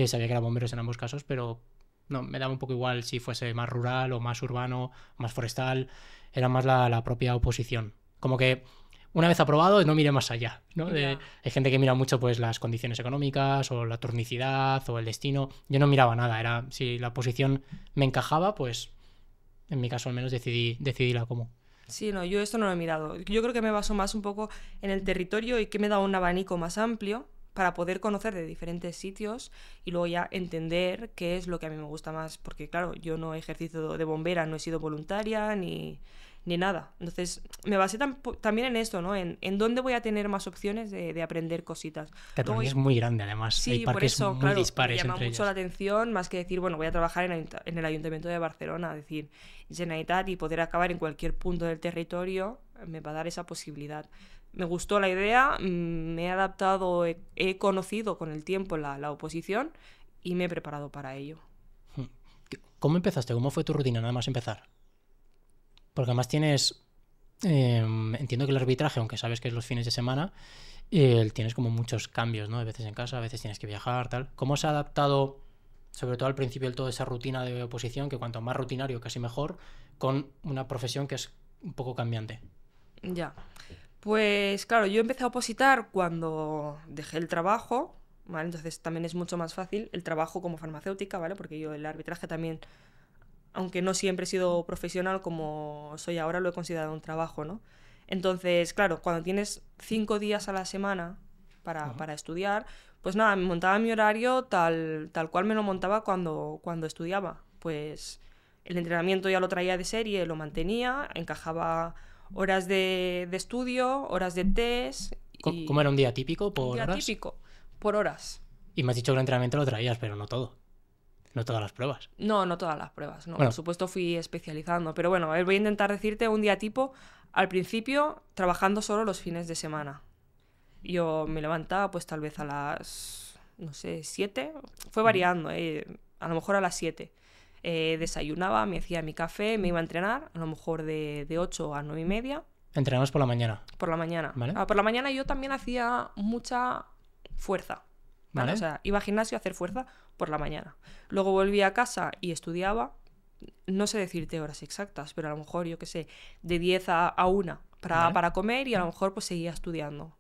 Sabía que eran bomberos en ambos casos, pero no, me daba un poco igual si fuese más rural o más urbano, más forestal. Era más la propia oposición. Como que una vez aprobado, no mire más allá, ¿no? Hay gente que mira mucho pues las condiciones económicas o la turnicidad o el destino. Yo no miraba nada, era si la posición me encajaba, pues en mi caso al menos decidí la como. Sí, no, yo esto no lo he mirado. Yo creo que me baso más un poco en el territorio y que me da un abanico más amplio para poder conocer de diferentes sitios y luego ya entender qué es lo que a mí me gusta más. Porque claro, yo no he ejercido de bombera, no he sido voluntaria ni nada. Entonces me basé también en esto, ¿no? En dónde voy a tener más opciones de aprender cositas. Cataluña es muy grande, además. Sí, hay parques por eso, muy claro, dispares me llama entre mucho ellos. la atención, más que decir, bueno, voy a trabajar en el Ayuntamiento de Barcelona, es decir, Generalitat, y poder acabar en cualquier punto del territorio me va a dar esa posibilidad. Me gustó la idea, me he adaptado, he conocido con el tiempo la oposición y me he preparado para ello. ¿Cómo empezaste? ¿Cómo fue tu rutina nada más empezar? Porque además tienes, entiendo que el arbitraje, aunque sabes que es los fines de semana, tienes como muchos cambios, ¿no? A veces en casa, a veces tienes que viajar, tal. ¿Cómo se ha adaptado Sobre todo al principio del todo esa rutina de oposición, que cuanto más rutinario casi mejor, con una profesión que es un poco cambiante. Ya. Pues claro, yo empecé a opositar cuando dejé el trabajo, ¿vale? Entonces también es mucho más fácil el trabajo como farmacéutica, ¿vale? Porque yo el arbitraje también, aunque no siempre he sido profesional como soy ahora, lo he considerado un trabajo, ¿no? Entonces, claro, cuando tienes 5 días a la semana para estudiar, pues nada, me montaba mi horario tal cual me lo montaba cuando estudiaba. Pues el entrenamiento ya lo traía de serie, lo mantenía, encajaba horas de estudio, horas de test ¿Cómo era un día típico un por día horas? típico, por horas. Y me has dicho que el entrenamiento lo traías, pero no todo. No todas las pruebas. No, no todas las pruebas, no. Bueno. Por supuesto fui especializando, pero bueno, a ver, voy a intentar decirte un día tipo, al principio trabajando solo los fines de semana. Yo me levantaba pues tal vez a las, no sé, 7, fue variando, a lo mejor a las 7. Desayunaba, me hacía mi café, me iba a entrenar, a lo mejor de 8 a 9 y media. Entrenamos por la mañana. Por la mañana. ¿Vale? Por la mañana yo también hacía mucha fuerza. ¿Vale? ¿Vale? O sea, iba al gimnasio a hacer fuerza por la mañana. Luego volvía a casa y estudiaba. No sé decirte horas exactas, pero a lo mejor, yo qué sé, de 10 a 1 ¿Vale? para comer y a lo mejor pues seguía estudiando.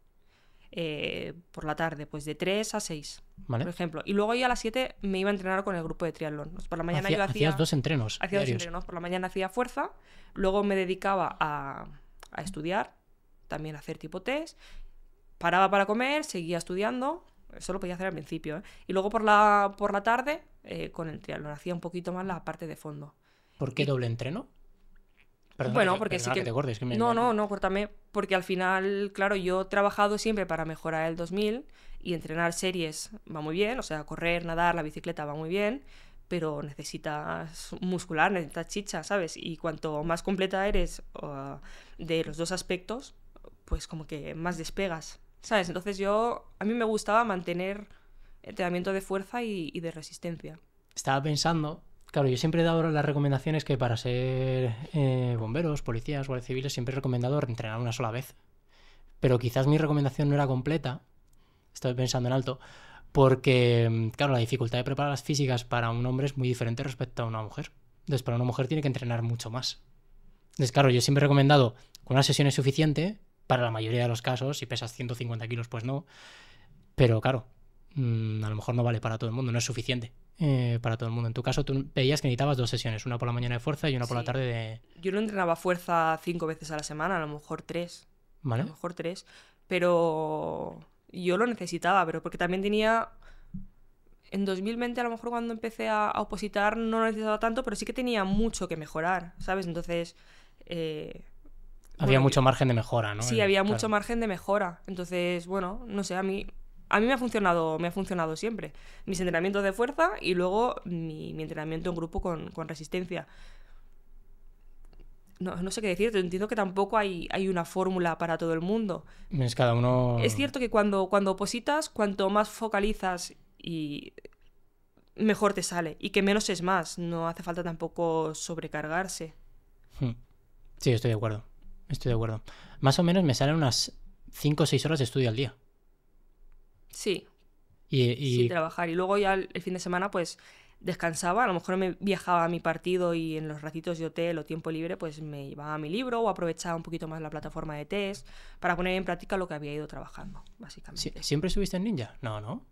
Por la tarde, pues de 3 a 6, ¿Vale? por ejemplo. Y luego ya a las 7 me iba a entrenar con el grupo de triatlón. Por la mañana yo Hacías 2 entrenos hacía 2 diarios. entrenos. Por la mañana hacía fuerza, luego me dedicaba a estudiar, también a hacer tipo test, paraba para comer, seguía estudiando, eso lo podía hacer al principio, ¿eh? Y luego por la tarde, con el triatlón, hacía un poquito más la parte de fondo. ¿Por qué doble entreno? Perdona Bueno, que, porque perdona sí que te cortes. Que No, córtame, porque al final, claro, yo he trabajado siempre para mejorar el 2000 y entrenar series va muy bien, o sea, correr, nadar, la bicicleta va muy bien, pero necesitas muscular, necesitas chicha, ¿sabes? Y cuanto más completa eres de los dos aspectos, pues como que más despegas, ¿sabes? Entonces a mí me gustaba mantener entrenamiento de fuerza y de resistencia. Estaba pensando, claro, yo siempre he dado las recomendaciones que para ser bomberos, policías, guardias civiles, siempre he recomendado entrenar una sola vez. Pero quizás mi recomendación no era completa, estoy pensando en alto, porque, claro, la dificultad de preparar las físicas para un hombre es muy diferente respecto a una mujer. Entonces, para una mujer tiene que entrenar mucho más. Entonces, claro, yo siempre he recomendado que una sesión es suficiente, para la mayoría de los casos, si pesas 150 kilos, pues no. Pero claro, a lo mejor no vale para todo el mundo, no es suficiente para todo el mundo. En tu caso, tú veías que necesitabas 2 sesiones, una por la mañana de fuerza y una por la Sí. tarde de... Yo no entrenaba fuerza 5 veces a la semana, a lo mejor 3. ¿Vale? A lo mejor 3. Pero yo lo necesitaba, pero porque también tenía... En 2020, a lo mejor cuando empecé a opositar, no lo necesitaba tanto, pero sí que tenía mucho que mejorar, ¿sabes? Entonces... Había bueno, mucho margen de mejora, ¿no? Sí, había Claro. mucho margen de mejora. Entonces, bueno, no sé, a mí me ha funcionado siempre. Mis entrenamientos de fuerza y luego mi entrenamiento en grupo con resistencia. No sé qué decirte, entiendo que tampoco hay una fórmula para todo el mundo. Es cada uno... Es cierto que cuando opositas, cuanto más focalizas y mejor te sale. Y que menos es más, no hace falta tampoco sobrecargarse. Sí, estoy de acuerdo. Estoy de acuerdo. Más o menos me salen unas 5 o 6 horas de estudio al día. Sí, Y sí, trabajar. Y luego ya el fin de semana, pues descansaba. A lo mejor me viajaba a mi partido y en los ratitos de hotel o tiempo libre, pues me llevaba mi libro o aprovechaba un poquito más la plataforma de test para poner en práctica lo que había ido trabajando, básicamente. ¿Siempre estuviste en Ninja? No. No.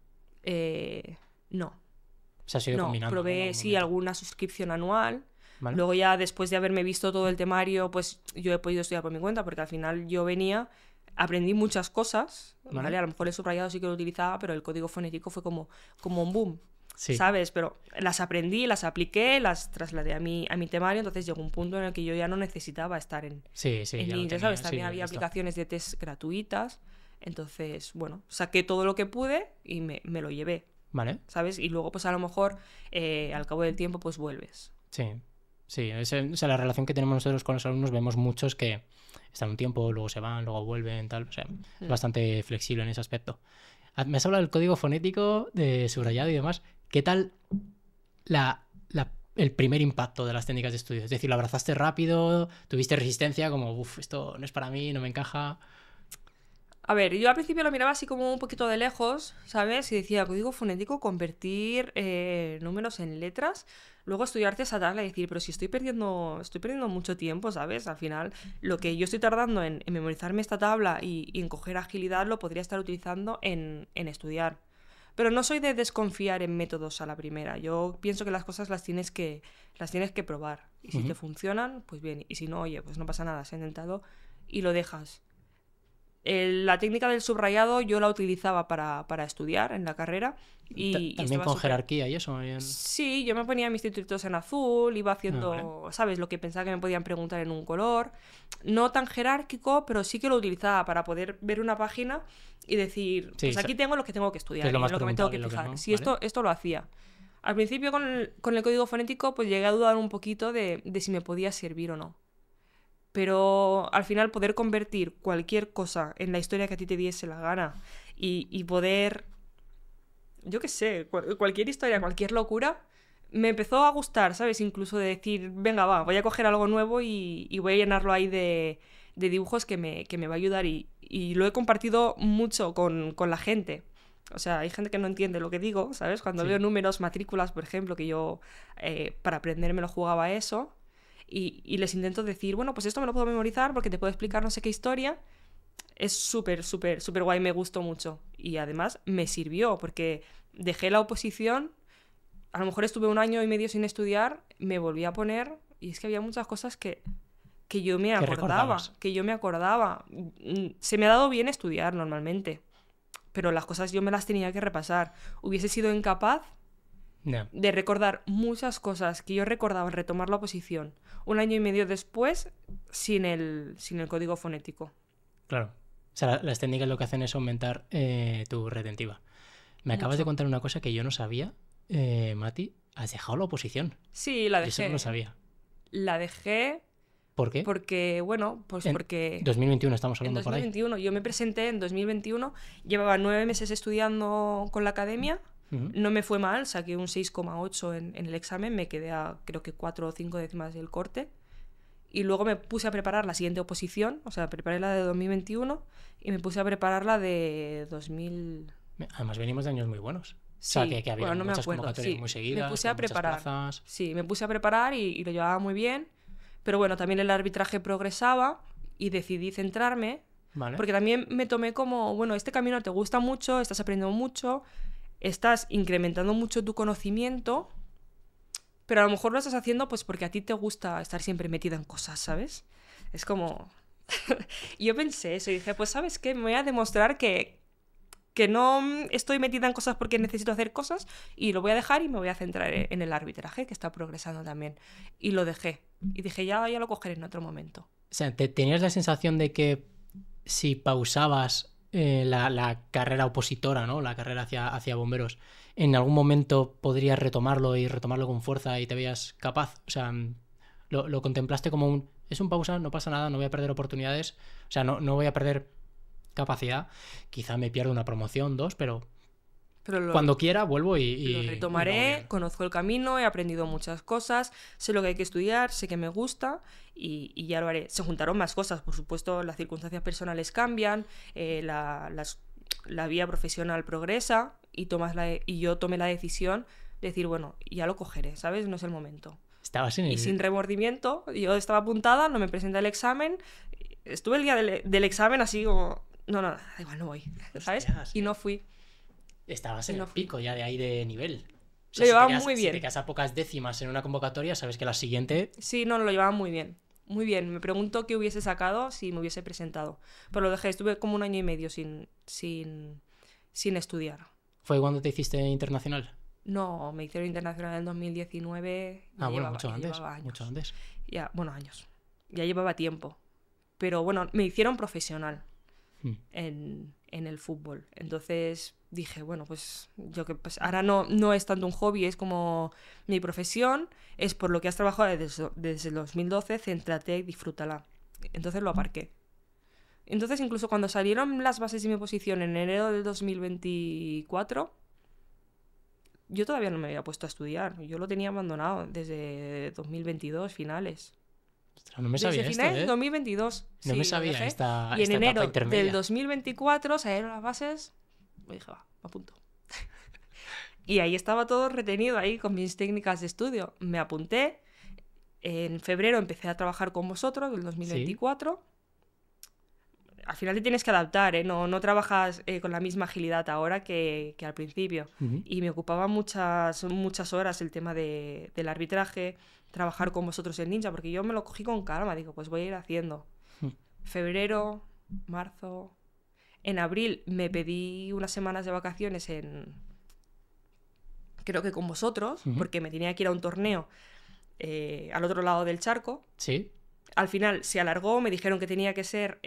O sea, has ido combinando. Probé, ¿no? sí, alguna suscripción anual. ¿Vale? Luego ya después de haberme visto todo el temario, pues yo he podido estudiar por mi cuenta, porque al final yo venía, aprendí muchas cosas, ¿vale? A lo mejor el subrayado sí que lo utilizaba, pero el código fonético fue como un boom, Sí. ¿sabes? Pero las aprendí, las apliqué, las trasladé a mi temario, entonces llegó un punto en el que yo ya no necesitaba estar en Sí, ya lo Ninja, tenía, ¿sabes? sí, También ya había está. aplicaciones de test gratuitas, entonces, bueno, saqué todo lo que pude y me lo llevé, ¿Vale? ¿sabes? Y luego, pues a lo mejor, al cabo del tiempo, pues vuelves. Sí, o sea, la relación que tenemos nosotros con los alumnos, vemos muchos que están un tiempo, luego se van, luego vuelven, tal. O sea, es bastante flexible en ese aspecto. Me has hablado del código fonético, de subrayado y demás. ¿Qué tal el primer impacto de las técnicas de estudio? Es decir, ¿lo abrazaste rápido? ¿Tuviste resistencia? Como, esto no es para mí, no me encaja. A ver, yo al principio lo miraba así como un poquito de lejos, ¿sabes? Y decía, código fonético, convertir números en letras, luego estudiarte esa tabla y decir, pero si estoy perdiendo mucho tiempo, ¿sabes? Al final, lo que yo estoy tardando en memorizarme esta tabla y en coger agilidad lo podría estar utilizando en estudiar. Pero no soy de desconfiar en métodos a la primera. Yo pienso que las cosas las tienes que probar. Y si te funcionan, pues bien. Y si no, oye, pues no pasa nada, se ha intentado y lo dejas. La técnica del subrayado yo la utilizaba para estudiar en la carrera y También estaba con súper... jerarquía y eso. Sí, yo me ponía mis títulos en azul, iba haciendo, Vale. ¿sabes? Lo que pensaba que me podían preguntar en un color. No tan jerárquico, pero sí que lo utilizaba para poder ver una página y decir, Sí, pues aquí tengo lo que tengo que que es estudiar lo y en más lo que me tengo preguntable que y lo que fijar. no, Sí, ¿vale? esto lo hacía. Al principio con el código fonético pues llegué a dudar un poquito de si me podía servir o no. Pero al final poder convertir cualquier cosa en la historia que a ti te diese la gana y poder, yo qué sé, cualquier historia, cualquier locura, me empezó a gustar, ¿sabes? Incluso de decir, venga, va, voy a coger algo nuevo y voy a llenarlo ahí de dibujos que me va a ayudar y lo he compartido mucho con la gente. O sea, hay gente que no entiende lo que digo, ¿sabes? Cuando veo Sí. números, matrículas, por ejemplo, que yo para aprender me lo jugaba a eso, y les intento decir, bueno, pues esto me lo puedo memorizar porque te puedo explicar no sé qué historia. Es súper, súper, súper guay, me gustó mucho. Y además me sirvió porque dejé la oposición, a lo mejor estuve 1 año y medio sin estudiar, me volví a poner y es que había muchas cosas que yo me ¿Qué acordaba, recordabas? que yo me acordaba. Se me ha dado bien estudiar normalmente, pero las cosas yo me las tenía que repasar. Hubiese sido incapaz No, de recordar muchas cosas que yo recordaba al retomar la oposición 1 año y medio después sin el código fonético. claro. O sea, las técnicas lo que hacen es aumentar tu retentiva. Me acabas de Mucho. contar una cosa que yo no sabía, Mati. Has dejado la oposición. Sí, la Yo eso no lo dejé. sabía. La dejé ¿Por qué? porque, bueno, pues En porque 2021 estamos en hablando por ahí. 2021 yo me presenté en 2021, llevaba 9 meses estudiando con la academia, Ujú. no me fue mal, saqué un 6,8 en el examen, me quedé a creo que 4 o 5 décimas del corte. Y luego me puse a preparar la siguiente oposición, o sea, preparé la de 2021 y me puse a preparar la de 2000... Además, venimos de años muy buenos. O sea, Sí, que había bueno, no me muchas acuerdo, convocatorias sí. muy Me seguidas, puse a con muchas preparar. plazas. Sí, me puse a preparar y lo llevaba muy bien. Pero bueno, también el arbitraje progresaba y decidí centrarme, ¿Vale? porque también me tomé como, bueno, este camino te gusta mucho, estás aprendiendo mucho, estás incrementando mucho tu conocimiento, pero a lo mejor lo estás haciendo pues porque a ti te gusta estar siempre metida en cosas, ¿sabes? Es como... Y yo pensé eso y dije, pues ¿sabes qué? Me voy a demostrar que no estoy metida en cosas porque necesito hacer cosas y lo voy a dejar y me voy a centrar en el arbitraje, que está progresando también. Y lo dejé. Y dije, ya lo cogeré en otro momento. O sea, ¿tenías la sensación de que si pausabas la carrera opositora, ¿no? La carrera hacia bomberos, en algún momento podrías retomarlo y retomarlo con fuerza y te veías capaz? O sea, lo contemplaste como un... Es un pausa, no pasa nada, no voy a perder oportunidades. O sea, no voy a perder capacidad. Quizá me pierdo una promoción, dos, pero Pero cuando quiera vuelvo lo y lo hago retomaré, bien. conozco el camino, he aprendido muchas cosas, sé lo que hay que estudiar, sé que me gusta y ya lo haré. Se juntaron más cosas, por supuesto, las circunstancias personales cambian, la vía profesional progresa y yo tomé la decisión de decir, bueno, ya lo cogeré, ¿sabes? No es el momento. Estabas en Y sin el... remordimiento, yo estaba apuntada, no me presenté al examen, estuve el día del examen así como, no, da igual, no voy, ¿sabes? Hostias, Y no fui, estabas y en no el fui. pico ya de ahí de nivel. O Lo sea, llevaba muy si te bien. quedas a pocas décimas en una convocatoria, sabes que la siguiente... Sí, no, lo llevaba muy bien. Muy bien. Me pregunto qué hubiese sacado si me hubiese presentado. Pero lo dejé, estuve como 1 año y medio sin estudiar. ¿Fue cuando te hiciste internacional? No, me hicieron internacional en 2019. Ah, bueno, mucho Ya antes. llevaba Mucho años. antes. Ya, bueno, años. Ya llevaba tiempo. Pero bueno, me hicieron profesional Hmm. en el fútbol. Entonces dije, bueno, pues yo que pues ahora no es tanto un hobby, es como mi profesión, es por lo que has trabajado desde el 2012, céntrate y disfrútala. Entonces lo aparqué. Entonces incluso cuando salieron las bases de mi oposición en enero del 2024, yo todavía no me había puesto a estudiar. Yo lo tenía abandonado desde 2022, finales. Ostras, no me sabía Desde esto, finales de ¿eh? 2022. No me sí, lo sabía dejé. esta Y en etapa enero intermedia. del 2024 salieron las bases. Me dije, va, me apunto. Y ahí estaba todo retenido, ahí con mis técnicas de estudio. Me apunté. En febrero empecé a trabajar con vosotros, del Sí. 2024. Al final te tienes que adaptar, ¿eh? No trabajas con la misma agilidad ahora que al principio. Ujú. Y me ocupaba muchas horas el tema del arbitraje, trabajar con vosotros en Ninja, porque yo me lo cogí con calma, digo, pues voy a ir haciendo. Mm. Febrero, marzo... En abril me pedí unas semanas de vacaciones creo que con vosotros, Ujú. porque me tenía que ir a un torneo al otro lado del charco. Sí. Al final se alargó, me dijeron que tenía que ser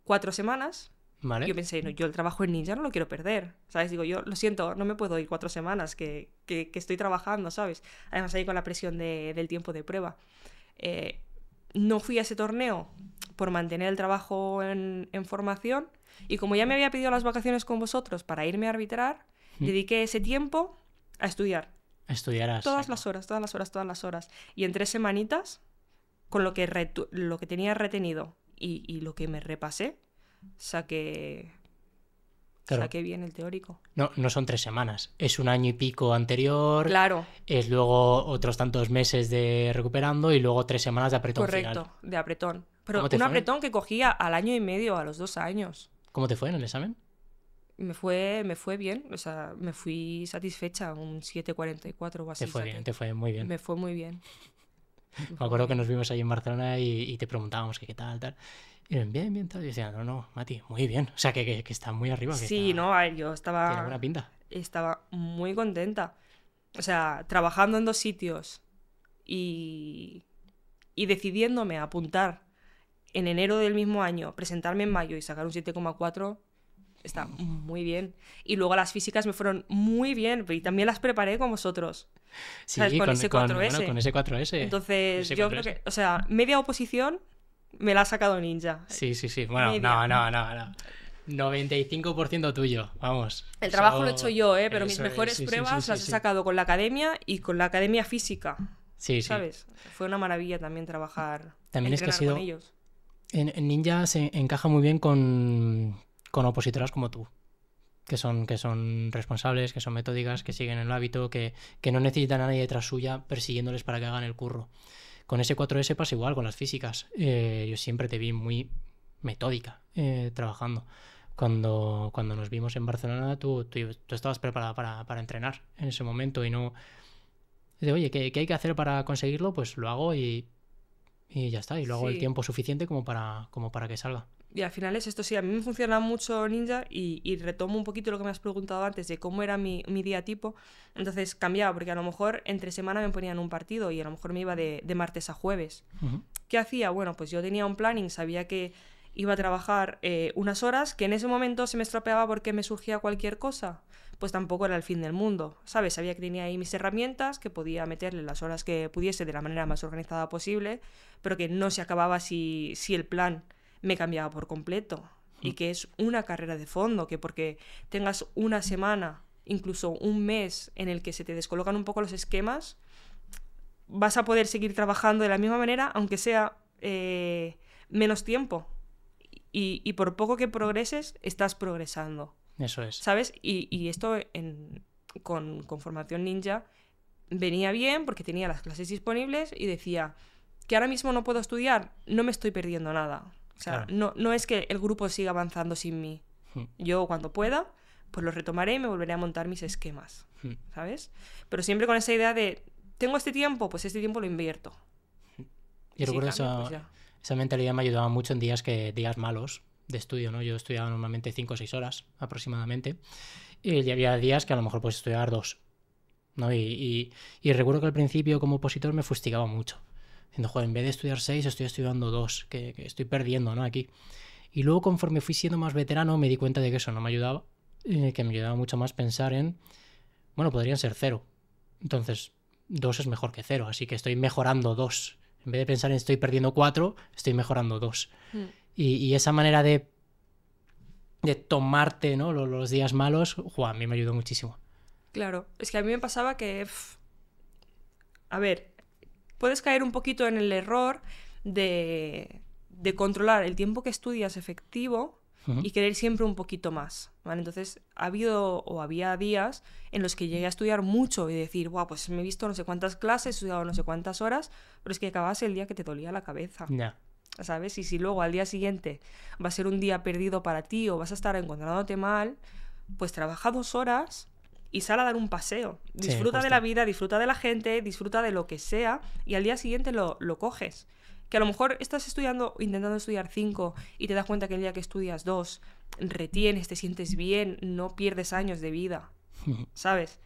4 semanas. Vale. Yo pensé, no, yo el trabajo en Ninja no lo quiero perder, ¿sabes? Digo, yo lo siento, no me puedo ir 4 semanas que estoy trabajando, ¿sabes? Además ahí con la presión del tiempo de prueba. No fui a ese torneo por mantener el trabajo en formación, y como ya me había pedido las vacaciones con vosotros para irme a arbitrar, dediqué ese tiempo a estudiar. Estudiarás. Todas las horas. Y en 3 semanitas, con lo que tenía retenido y lo que me repasé, saqué bien el teórico. No son 3 semanas. Es un año y pico anterior. Claro, Es luego otros tantos meses de recuperando y luego 3 semanas de apretón correcto, final. de apretón. Pero ¿Cómo te un fue? apretón que cogía al año y medio, a los 2 años. ¿Cómo te fue en el examen? Me fue bien, o sea, me fui satisfecha, un 7,44 o así. Te fue saqué. bien, te fue muy bien. Me fue muy bien. Me acuerdo que nos vimos ahí en Barcelona y te preguntábamos que qué tal. Y eran bien, tal. Y decían, no, Mati, muy bien. O sea, que está muy arriba. Que Sí, está, no, a ver, yo tiene buena pinta. estaba muy contenta. O sea, trabajando en 2 sitios y decidiéndome a apuntar en enero del mismo año, presentarme en mayo y sacar un 7,4, está muy bien. Y luego las físicas me fueron muy bien, y también las preparé con vosotros. Sí, ¿Sabes? Con ese 4S. Bueno, con ese 4S. Entonces, Ese yo 4S. creo que, o sea, media oposición me la ha sacado Ninja. Sí. Bueno, Media. no. 95% tuyo, vamos. El trabajo lo he hecho yo, pero mis eso mejores es, sí, pruebas sí, las he sacado con la academia y con la academia física. Sí. ¿Sabes? Fue una maravilla también trabajar, También es que ha entrenar sido... con ellos. En Ninja se encaja muy bien con opositoras como tú, que son responsables, que son metódicas, que siguen el hábito, que no necesitan a nadie detrás suya persiguiéndoles para que hagan el curro. Con ese 4S pasa igual, con las físicas. Yo siempre te vi muy metódica trabajando. Cuando nos vimos en Barcelona, tú estabas preparada para entrenar en ese momento y no... Dice, oye, ¿qué hay que hacer para conseguirlo? Pues lo hago y ya está. Y lo hago el Sí. tiempo suficiente como para que salga. Y al final es esto, sí, a mí me funciona mucho Ninja y retomo un poquito lo que me has preguntado antes de cómo era mi día tipo. Entonces cambiaba, porque a lo mejor entre semana me ponían un partido y a lo mejor me iba de martes a jueves. Uh-huh. ¿Qué hacía? Bueno, pues yo tenía un planning, sabía que iba a trabajar unas horas, que en ese momento se me estropeaba porque me surgía cualquier cosa, pues tampoco era el fin del mundo, ¿sabes? Sabía que tenía ahí mis herramientas, que podía meterle las horas que pudiese de la manera más organizada posible, pero que no se acababa si el plan me cambiaba por completo. Y que es una carrera de fondo, que porque tengas una semana, incluso un mes en el que se te descolocan un poco los esquemas, vas a poder seguir trabajando de la misma manera, aunque sea menos tiempo. Y por poco que progreses, estás progresando. Eso es. ¿Sabes? Y esto con formación ninja venía bien porque tenía las clases disponibles y decía que ahora mismo no puedo estudiar, no me estoy perdiendo nada. O sea, Claro. no es que el grupo siga avanzando sin mí. Yo cuando pueda, pues lo retomaré y me volveré a montar mis esquemas. ¿Sabes? Pero siempre con esa idea de, tengo este tiempo, pues este tiempo lo invierto. Yo recuerdo cambia, pues ya. esa mentalidad me ayudaba mucho en días malos de estudio, ¿no? Yo estudiaba normalmente 5 o 6 horas aproximadamente y había días que a lo mejor puedes estudiar 2, ¿no? Y recuerdo que al principio como opositor me fustigaba mucho, diciendo, joder, en vez de estudiar 6 estoy estudiando 2, que estoy perdiendo, ¿no? Aquí. Y luego conforme fui siendo más veterano me di cuenta de que eso no me ayudaba, que me ayudaba mucho más pensar en, bueno, podrían ser 0. Entonces 2 es mejor que 0, así que estoy mejorando 2. En vez de pensar en estoy perdiendo 4, estoy mejorando 2. Y esa manera de tomarte, ¿no? los días malos, a mí me ayudó muchísimo. Claro, es que a mí me pasaba que... A ver, puedes caer un poquito en el error de controlar el tiempo que estudias efectivo y querer siempre un poquito más, ¿vale? Entonces, había días en los que llegué a estudiar mucho y decir, guau, pues me he visto no sé cuántas clases, he estudiado no sé cuántas horas, pero es que acabas el día que te dolía la cabeza, ¿sabes? Y si luego al día siguiente va a ser un día perdido para ti o vas a estar encontrándote mal, pues trabaja 2 horas y sal a dar un paseo. Disfruta de la vida, disfruta de la gente, disfruta de lo que sea y al día siguiente lo coges. Que a lo mejor estás intentando estudiar 5 y te das cuenta que el día que estudias 2 retienes, te sientes bien, no pierdes años de vida, ¿sabes?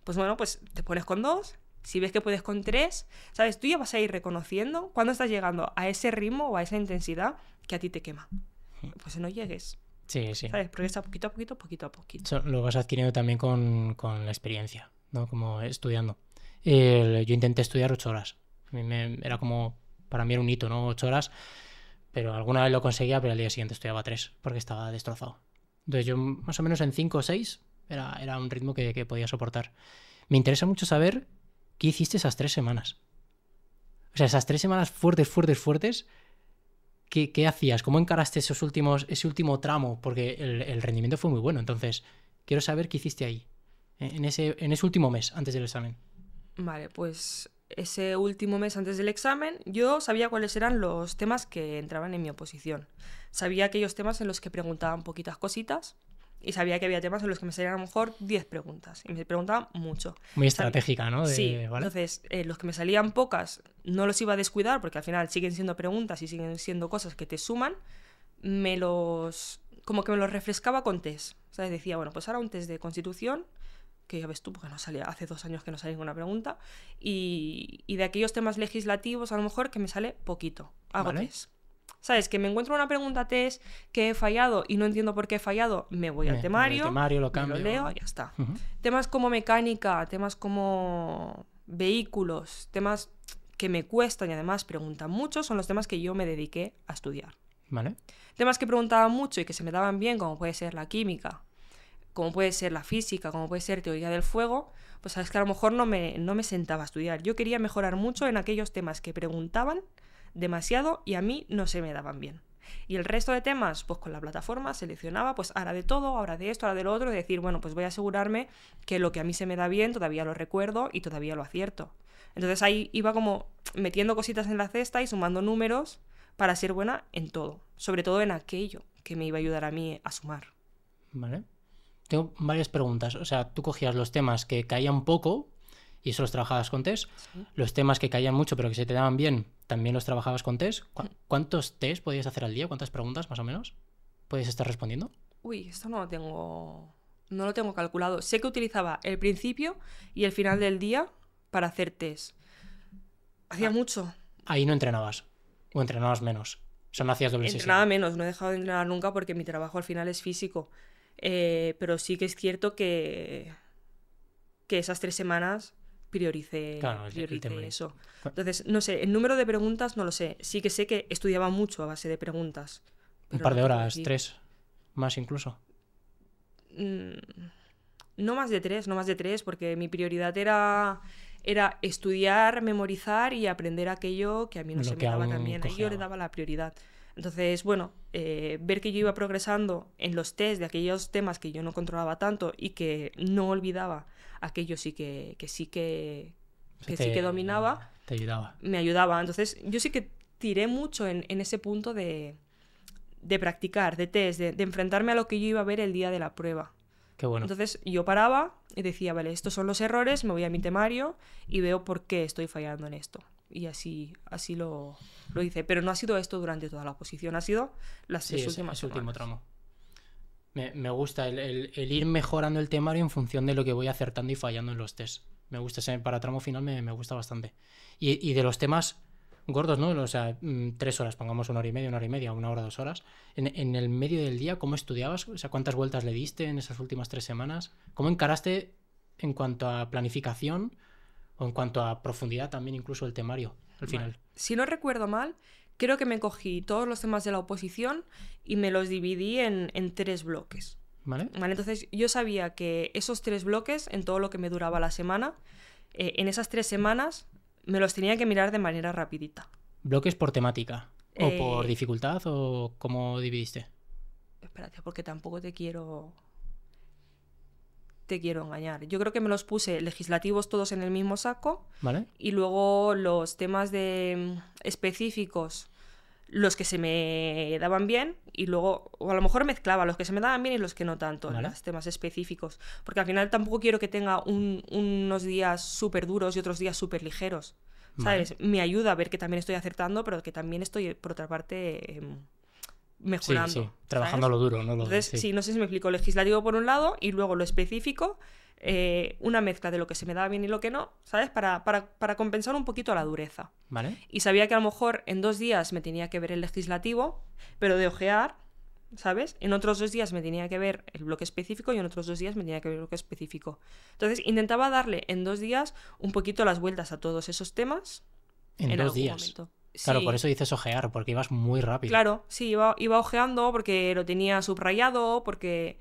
Pues bueno, pues te pones con 2, si ves que puedes con 3, ¿sabes? Tú ya vas a ir reconociendo cuando estás llegando a ese ritmo o a esa intensidad que a ti te quema. Pues no llegues. Sí. ¿Sabes? Progresa poquito a poquito, poquito a poquito. Eso lo vas adquiriendo también con la experiencia, ¿no? Como estudiando. Yo intenté estudiar 8 horas. A mí era como... Para mí era un hito, ¿no? 8 horas. Pero alguna vez lo conseguía, pero al día siguiente estudiaba 3 porque estaba destrozado. Entonces yo más o menos en 5 o 6 era un ritmo que podía soportar. Me interesa mucho saber qué hiciste esas 3 semanas. O sea, esas 3 semanas fuertes, ¿qué hacías? ¿Cómo encaraste ese último tramo? Porque el rendimiento fue muy bueno. Entonces, quiero saber qué hiciste ahí, en ese último mes, antes del examen. Vale, pues ese último mes antes del examen yo sabía cuáles eran los temas que entraban en mi oposición. Sabía aquellos temas en los que preguntaban poquitas cositas y sabía que había temas en los que me salían a lo mejor 10 preguntas y me preguntaban mucho. Muy estratégica, ¿no? Sí, ¿vale? entonces los que me salían pocas no los iba a descuidar porque al final siguen siendo preguntas y siguen siendo cosas que te suman. Como que me los refrescaba con test. ¿Sabes? Decía, bueno, pues ahora un test de Constitución, que ya ves tú, porque no salía, hace 2 años que no sale ninguna pregunta, y de aquellos temas legislativos a lo mejor que me sale poquito, hago test. ¿Sabes? Que me encuentro una pregunta test que he fallado y no entiendo por qué he fallado, me voy al temario, lo cambio, lo leo y ya está. Temas como mecánica, temas como vehículos, temas que me cuestan y además preguntan mucho, son los temas que yo me dediqué a estudiar. ¿Vale? Temas que preguntaban mucho y que se me daban bien, como puede ser la química, como puede ser la física, como puede ser teoría del fuego, pues sabes que a lo mejor no me sentaba a estudiar. Yo quería mejorar mucho en aquellos temas que preguntaban demasiado y a mí no se me daban bien. Y el resto de temas, pues con la plataforma seleccionaba, pues ahora de todo, ahora de esto, ahora de lo otro, y decir, bueno, pues voy a asegurarme que lo que a mí se me da bien todavía lo recuerdo y todavía lo acierto. Entonces ahí iba como metiendo cositas en la cesta y sumando números para ser buena en todo, sobre todo en aquello que me iba a ayudar a mí a sumar. Vale. Tengo varias preguntas. O sea, tú cogías los temas que caían poco y eso los trabajabas con test. Sí. Los temas que caían mucho pero que se te daban bien, también los trabajabas con test. ¿Cuántos test podías hacer al día? ¿Cuántas preguntas más o menos podías estar respondiendo? Uy, esto no lo tengo calculado. Sé que utilizaba el principio y el final del día para hacer test. Hacía mucho. Ahí no entrenabas. O entrenabas menos. O sea, no hacías doble sesión. Entrenaba menos. No he dejado de entrenar nunca porque mi trabajo al final es físico. Pero sí que es cierto que esas 3 semanas prioricé eso. Entonces, no sé, el número de preguntas no lo sé. Sí que sé que estudiaba mucho a base de preguntas. Un par de horas, 3, más incluso. No más de 3, porque mi prioridad era estudiar, memorizar y aprender aquello que a mí no se me daba tan bien. Ahí yo le daba la prioridad. Entonces, bueno, ver que yo iba progresando en los test de aquellos temas que yo no controlaba tanto y que no olvidaba aquello sí que dominaba, te ayudaba. Me ayudaba. Entonces, yo sí que tiré mucho en ese punto de practicar, de test, de enfrentarme a lo que yo iba a ver el día de la prueba. Qué bueno. Entonces, yo paraba y decía, vale, estos son los errores, me voy a mi temario y veo por qué estoy fallando en esto. Y así lo hice. Pero no ha sido esto durante toda la oposición, ha sido las 3 últimas semanas. Último tramo. Me gusta el ir mejorando el temario en función de lo que voy acertando y fallando en los tests. Me gusta para tramo final, me gusta bastante. Y de los temas gordos, ¿no? O sea, 3 horas, pongamos 1 hora y media, 1 hora, 2 horas. En el medio del día, ¿cómo estudiabas? O sea, ¿cuántas vueltas le diste en esas últimas 3 semanas? ¿Cómo encaraste en cuanto a planificación o en cuanto a profundidad también incluso el temario al final? Vale. Si no recuerdo mal, creo que me cogí todos los temas de la oposición y me los dividí en 3 bloques. ¿Vale? Entonces yo sabía que esos 3 bloques, en todo lo que me duraba la semana, en esas 3 semanas me los tenía que mirar de manera rapidita. ¿Bloques por temática? ¿O por Eh, dificultad? ¿O cómo dividiste? Espérate, porque tampoco te quiero engañar. Yo creo que me los puse legislativos todos en el mismo saco ¿Vale? y luego los temas de específicos, los que se me daban bien, y luego, o a lo mejor mezclaba los que se me daban bien y los que no tanto, Vale. los temas específicos. Porque al final tampoco quiero que tenga unos días súper duros y otros días súper ligeros. Vale. ¿Sabes? Me ayuda a ver que también estoy acertando, pero que también estoy, por otra parte, mejorando. Sí, trabajando lo duro, ¿no? Entonces, sí, no sé si me explico. Legislativo por un lado y luego lo específico, una mezcla de lo que se me daba bien y lo que no, ¿sabes? Para compensar un poquito la dureza. ¿Vale? Y sabía que a lo mejor en 2 días me tenía que ver el legislativo, pero de ojear, ¿sabes? En otros 2 días me tenía que ver el bloque específico y en otros 2 días me tenía que ver el bloque específico. Entonces intentaba darle en 2 días un poquito las vueltas a todos esos temas. En 2 algún días. momento. Claro, Sí. por eso dices ojear, porque ibas muy rápido. Claro, sí, iba ojeando porque lo tenía subrayado, porque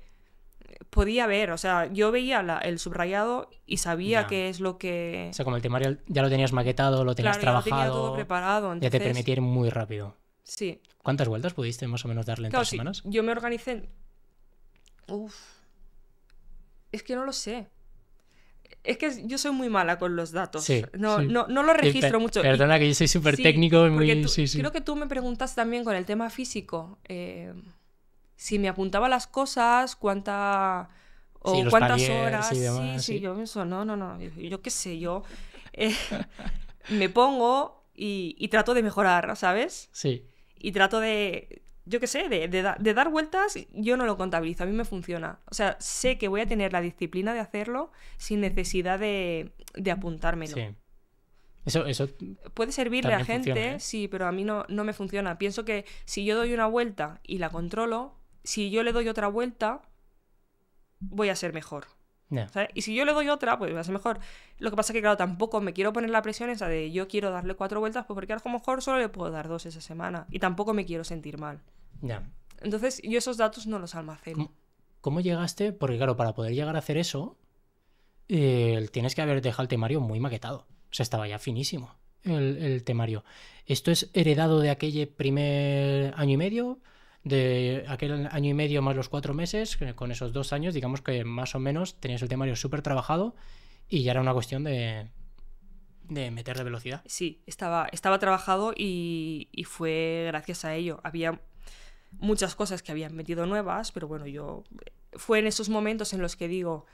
podía ver, o sea, yo veía el subrayado y sabía Ya. qué es lo que... O sea, como el temario ya lo tenías maquetado, lo tenías Claro, ya lo trabajado, tenía todo preparado, ya te entonces... permitía ir muy rápido. Sí. ¿Cuántas vueltas pudiste más o menos darle en Claro, 3 sí, semanas? yo me organicé... Uf. Es que no lo sé. Es que yo soy muy mala con los datos. Sí, No, sí. no, no lo registro mucho. Perdona que yo soy súper Sí, técnico y porque muy... Sí, sí. creo que tú me preguntas también con el tema físico. Si me apuntaba las cosas, cuánta... O Sí, los cuántas paliers horas. y Sí, demás, sí, sí. yo pienso, no. Yo qué sé, yo me pongo y trato de mejorar, ¿sabes? Sí, Y trato de, yo qué sé, de dar vueltas, yo no lo contabilizo, a mí me funciona. O sea, sé que voy a tener la disciplina de hacerlo sin necesidad de apuntármelo. sí. Eso Puede servirle a también gente, funciona, ¿eh? sí, pero a mí no me funciona. Pienso que si yo doy una vuelta y la controlo, si yo le doy otra vuelta, voy a ser mejor. Ya. ¿Sabes? Y si yo le doy otra, pues va a ser mejor. Lo que pasa es que, claro, tampoco me quiero poner la presión esa de yo quiero darle 4 vueltas, pues porque a lo mejor solo le puedo dar 2 esa semana. Y tampoco me quiero sentir mal. Ya. Entonces, yo esos datos no los almaceno. ¿Cómo llegaste? Porque claro, para poder llegar a hacer eso, tienes que haber dejado el temario muy maquetado. O sea, estaba ya finísimo el temario. ¿Esto es heredado de aquel primer año y medio? De aquel año y medio más los 4 meses, que con esos 2 años, digamos que más o menos tenías el temario súper trabajado y ya era una cuestión de meterle velocidad. Sí, estaba trabajado y fue gracias a ello. Había muchas cosas que habían metido nuevas, pero bueno, fue en esos momentos en los que digo,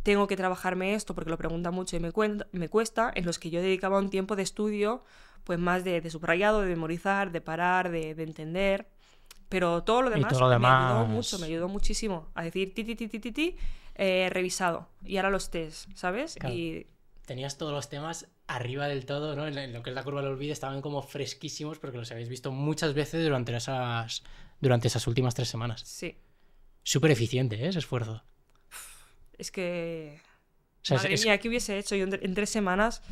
tengo que trabajarme esto porque lo pregunta mucho y me cuesta, en los que yo dedicaba un tiempo de estudio, pues más de subrayado, de memorizar, de parar, de entender. Pero todo lo Y demás, todo lo me demás... ayudó mucho, me ayudó muchísimo a decir revisado. Y ahora los test, ¿sabes? Claro. Y Tenías todos los temas arriba del todo, ¿no? En lo que es la curva del olvido estaban como fresquísimos porque los habéis visto muchas veces durante esas últimas 3 semanas. sí, Súper eficiente, ¿eh? Ese esfuerzo. es que... O sea, Madre mía, ¿qué hubiese hecho? Yo en 3 semanas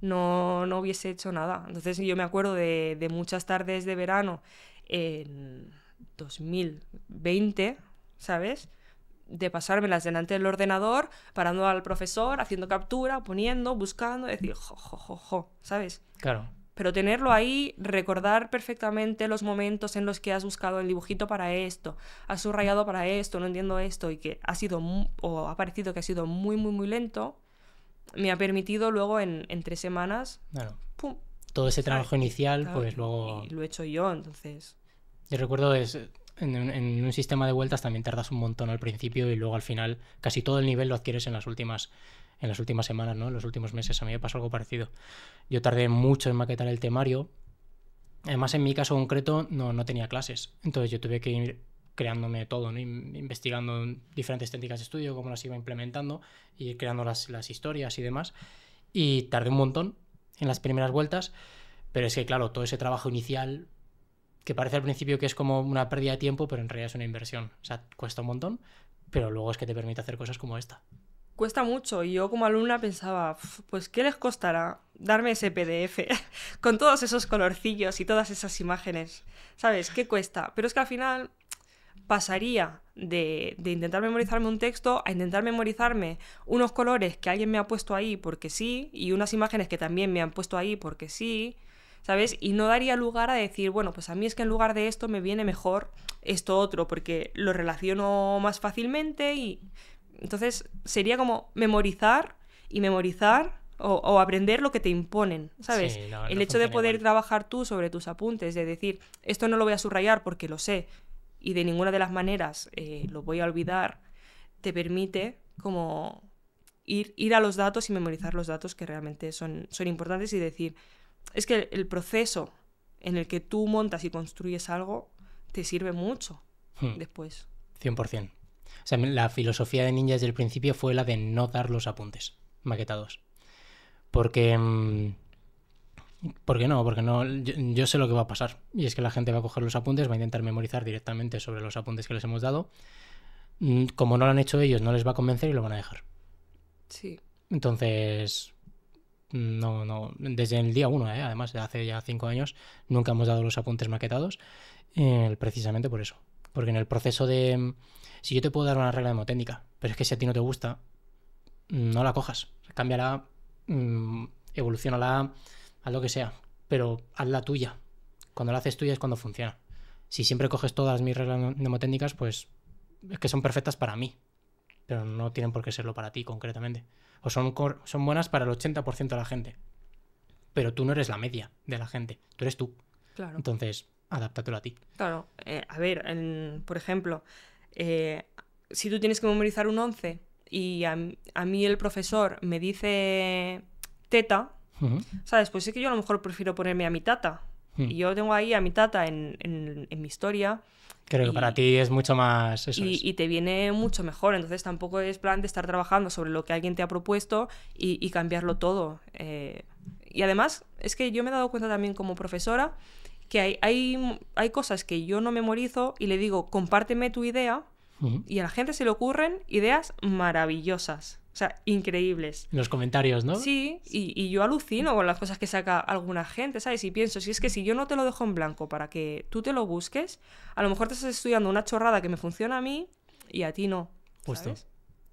no hubiese hecho nada. Entonces yo me acuerdo de muchas tardes de verano en 2020, ¿sabes? De pasármelas delante del ordenador, parando al profesor, haciendo captura, poniendo, buscando, decir, ¿sabes? Claro. Pero tenerlo ahí, recordar perfectamente los momentos en los que has buscado el dibujito para esto, has subrayado para esto, no entiendo esto, y que ha sido, o ha parecido que ha sido muy, muy, muy lento, me ha permitido luego en 3 semanas, Claro. ¡pum! Todo ese trabajo ¿Sabes? inicial, Claro, pues luego... Y lo he hecho yo, entonces... Yo recuerdo en un sistema de vueltas también tardas un montón al principio y luego al final casi todo el nivel lo adquieres en las últimas semanas, ¿no? En los últimos meses. A mí me pasó algo parecido. Yo tardé mucho en maquetar el temario. Además, en mi caso concreto no tenía clases. Entonces yo tuve que ir creándome todo, ¿no? Investigando diferentes técnicas de estudio, cómo las iba implementando y creando las historias y demás. Y tardé un montón en las primeras vueltas, pero es que, claro, todo ese trabajo inicial, que parece al principio que es como una pérdida de tiempo, pero en realidad es una inversión. O sea, cuesta un montón, pero luego es que te permite hacer cosas como esta. Cuesta mucho y yo como alumna pensaba, pues ¿qué les costará darme ese PDF con todos esos colorcillos y todas esas imágenes? ¿Sabes? ¿Qué cuesta? Pero es que al final pasaría de intentar memorizarme un texto a intentar memorizarme unos colores que alguien me ha puesto ahí porque sí, y unas imágenes que también me han puesto ahí porque sí, ¿sabes? Y no daría lugar a decir, bueno, pues a mí es que en lugar de esto me viene mejor esto otro, porque lo relaciono más fácilmente y entonces sería como memorizar y memorizar o aprender lo que te imponen, ¿sabes? Sí, no, El no hecho de funciona poder igual. trabajar tú sobre tus apuntes, de decir, esto no lo voy a subrayar porque lo sé y de ninguna de las maneras lo voy a olvidar, te permite como ir a los datos y memorizar los datos que realmente son importantes y decir, es que el proceso en el que tú montas y construyes algo te sirve mucho después. 100%. O sea, la filosofía de Ninja desde el principio fue la de no dar los apuntes maquetados. Porque... ¿Por qué no? Porque no, yo sé lo que va a pasar. Y es que la gente va a coger los apuntes, va a intentar memorizar directamente sobre los apuntes que les hemos dado. Como no lo han hecho ellos, no les va a convencer y lo van a dejar. Sí. Entonces, no. Desde el día 1, además, de hace ya 5 años, nunca hemos dado los apuntes maquetados. Precisamente por eso. Porque en el proceso de... Si yo te puedo dar una regla mnemotécnica, pero es que si a ti no te gusta, no la cojas. Cámbiala, evolucionala, haz lo que sea. Pero haz la tuya. Cuando la haces tuya es cuando funciona. Si siempre coges todas mis reglas mnemotécnicas, pues es que son perfectas para mí. Pero no tienen por qué serlo para ti concretamente. O son buenas para el 80% de la gente. Pero tú no eres la media de la gente. Tú eres tú. Claro. Entonces, adáptatelo a ti. Claro. A ver, por ejemplo, si tú tienes que memorizar un 11 y a mí el profesor me dice teta, ¿sabes? Pues es que yo a lo mejor prefiero ponerme a mi tata. Y yo tengo ahí a mi tata en mi historia. Creo que para ti es mucho más... Eso es. Y te viene mucho mejor. Entonces tampoco es plan de estar trabajando sobre lo que alguien te ha propuesto y cambiarlo todo. Y además es que yo me he dado cuenta también como profesora que hay cosas que yo no memorizo y le digo, compárteme tu idea, y a la gente se le ocurren ideas maravillosas. O sea, increíbles. En los comentarios, ¿no? Sí, y yo alucino con las cosas que saca alguna gente, ¿sabes? Y pienso, si es que si yo no te lo dejo en blanco para que tú te lo busques, a lo mejor te estás estudiando una chorrada que me funciona a mí y a ti no, Justo. ¿sabes?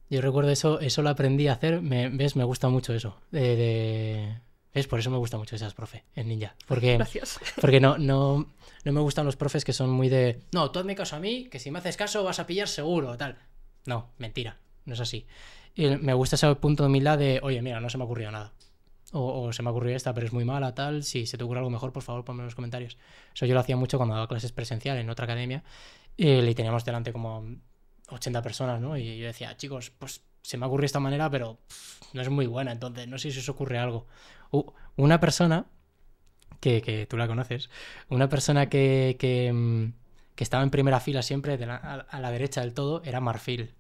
Yo recuerdo eso lo aprendí a hacer, ¿ves? Me gusta mucho eso. ¿Ves? Por eso me gusta mucho esas profe en Ninja. Gracias. Porque no me gustan los profes que son muy de... No, tú hazme caso a mí, que si me haces caso vas a pillar seguro, tal. No, mentira, no es así. Y me gusta ese punto de humildad de, oye, mira, no se me ha ocurrido nada. O se me ha ocurrido esta, pero es muy mala, tal. Si se te ocurre algo mejor, por favor, ponme en los comentarios. Eso yo lo hacía mucho cuando daba clases presencial en otra academia. Y teníamos delante como 80 personas, ¿no? Y yo decía, chicos, pues se me ha ocurrido esta manera, pero no es muy buena, entonces no sé si os ocurre algo. Una persona, que tú la conoces, una persona que estaba en primera fila siempre, a la derecha del todo, era Marfil.